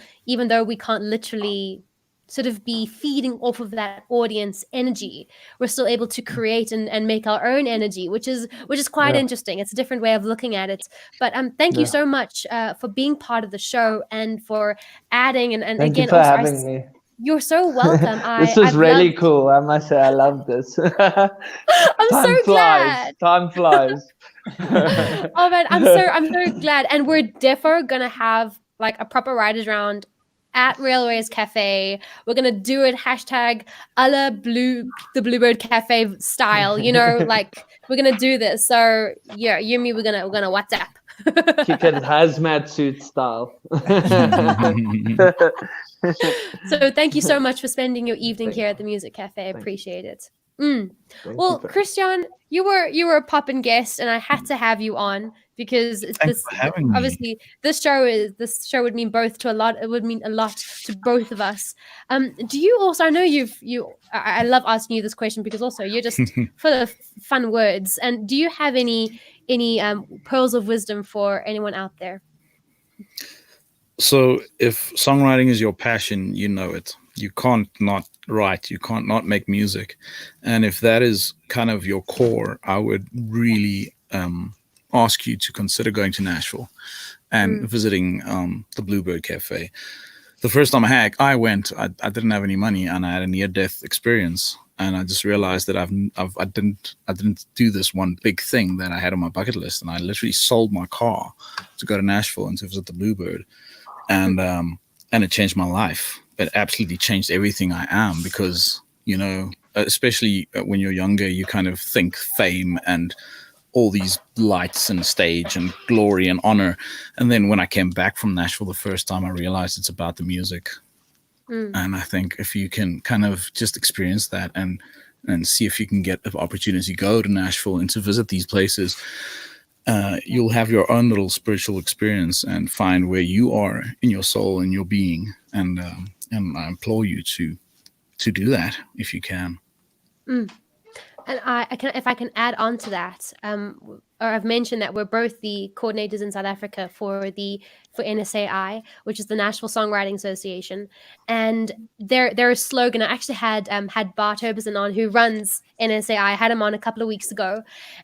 though we can't literally sort of be feeding off of that audience energy, we're still able to create and make our own energy, which is quite interesting. It's a different way of looking at it. But thank you so much for being part of the show and for adding and thank again you for also having me. You're so welcome. This was really cool. I must say, I love this. I'm glad. Time flies. Oh man, I'm so glad. And we're defo gonna have like a proper writers round at Railways Cafe. We're gonna do it hashtag a la the Bluebird Cafe style. Like we're gonna do this. So yeah, you and me, we're gonna WhatsApp. Kick it hazmat suit style. So thank you so much for spending your evening Thank here at you. the Music Cafe. I Thank you. appreciate it. Thank Well, you for- Christian, you were a poppin' guest, and I had to have you on because it's Thanks for having me. obviously this show would mean both to a lot. It would mean a lot to both of us. Do you also? I know I love asking you this question because also you're just full of fun words. And do you have any pearls of wisdom for anyone out there? So if songwriting is your passion, you know it. You can't not write, you can't not make music. And if that is kind of your core, I would really ask you to consider going to Nashville and visiting the Bluebird Cafe. The first time I went, I didn't have any money and I had a near-death experience. And I just realized that I didn't do this one big thing that I had on my bucket list. And I literally sold my car to go to Nashville and to visit the Bluebird. And it changed my life. It absolutely changed everything I am because, you know, especially when you're younger, you kind of think fame and all these lights and stage and glory and honor. And then when I came back from Nashville the first time, I realized it's about the music. And I think if you can kind of just experience that and see if you can get an opportunity to go to Nashville and to visit these places, you'll have your own little spiritual experience and find where you are in your soul and your being. And I implore you to do that if you can. And if I can add on to that, or I've mentioned that we're both the coordinators in South Africa for NSAI, which is the Nashville Songwriting Association, and their slogan. I actually had Bart Herbison on, who runs NSAI. I had him on a couple of weeks ago,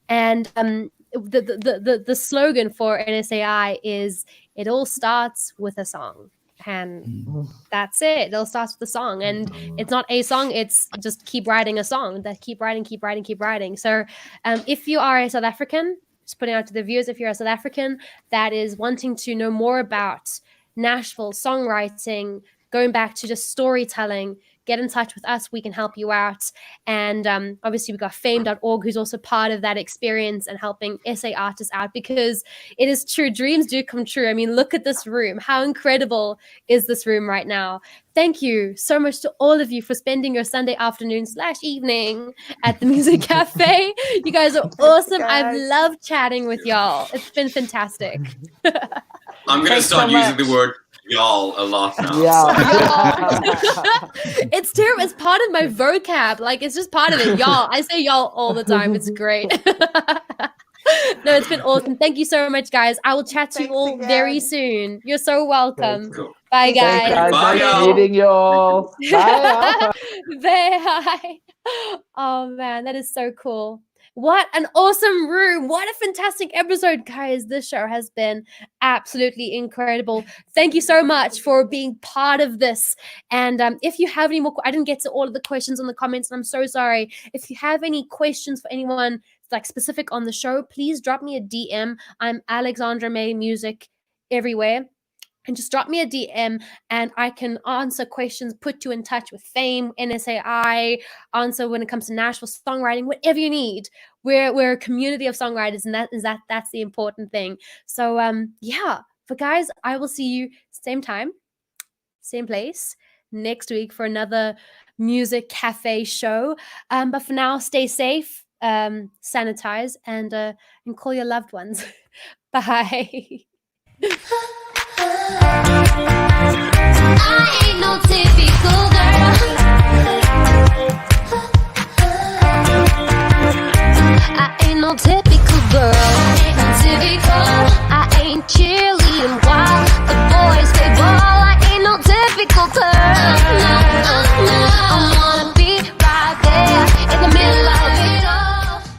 and the slogan for NSAI is "It all starts with a song." And that's it. It all starts with a song, and it's not a song. It's just keep writing a song. That keep writing. So, if you are a South African, just putting out to the viewers, if you're a South African that is wanting to know more about Nashville songwriting, going back to just storytelling, get in touch with us. We can help you out. And obviously, we've got fame.org, who's also part of that experience and helping SA artists out, because it is true. Dreams do come true. I mean, look at this room. How incredible is this room right now? Thank you so much to all of you for spending your Sunday afternoon/evening at the Music Cafe. You guys are awesome. I've loved chatting with y'all. It's been fantastic. I'm going to start using the word y'all a lot now. Yeah. It's terrible. It's part of my vocab. Like, it's just part of it. Y'all. I say y'all all the time. It's great. No, it's been awesome. Thank you so much, guys. I will chat to you all very soon. You're so welcome. Cool. Bye, guys. Thanks, guys. Bye, Nice y'all. meeting you all. Bye. Bye. Oh, man. That is so cool. What an awesome room. What a fantastic episode, guys. This show has been absolutely incredible. Thank you so much for being part of this. And if you have any more, I didn't get to all of the questions in the comments, and I'm so sorry. If you have any questions for anyone like specific on the show, please drop me a DM. I'm Alexandra May Music everywhere. And just drop me a DM and I can answer questions, put you in touch with Fame, NSAI, answer when it comes to Nashville songwriting, whatever you need. We're a community of songwriters, and that's the important thing. So yeah, but guys, I will see you same time, same place next week for another Music Cafe show. But for now, stay safe, sanitize, and call your loved ones. Bye.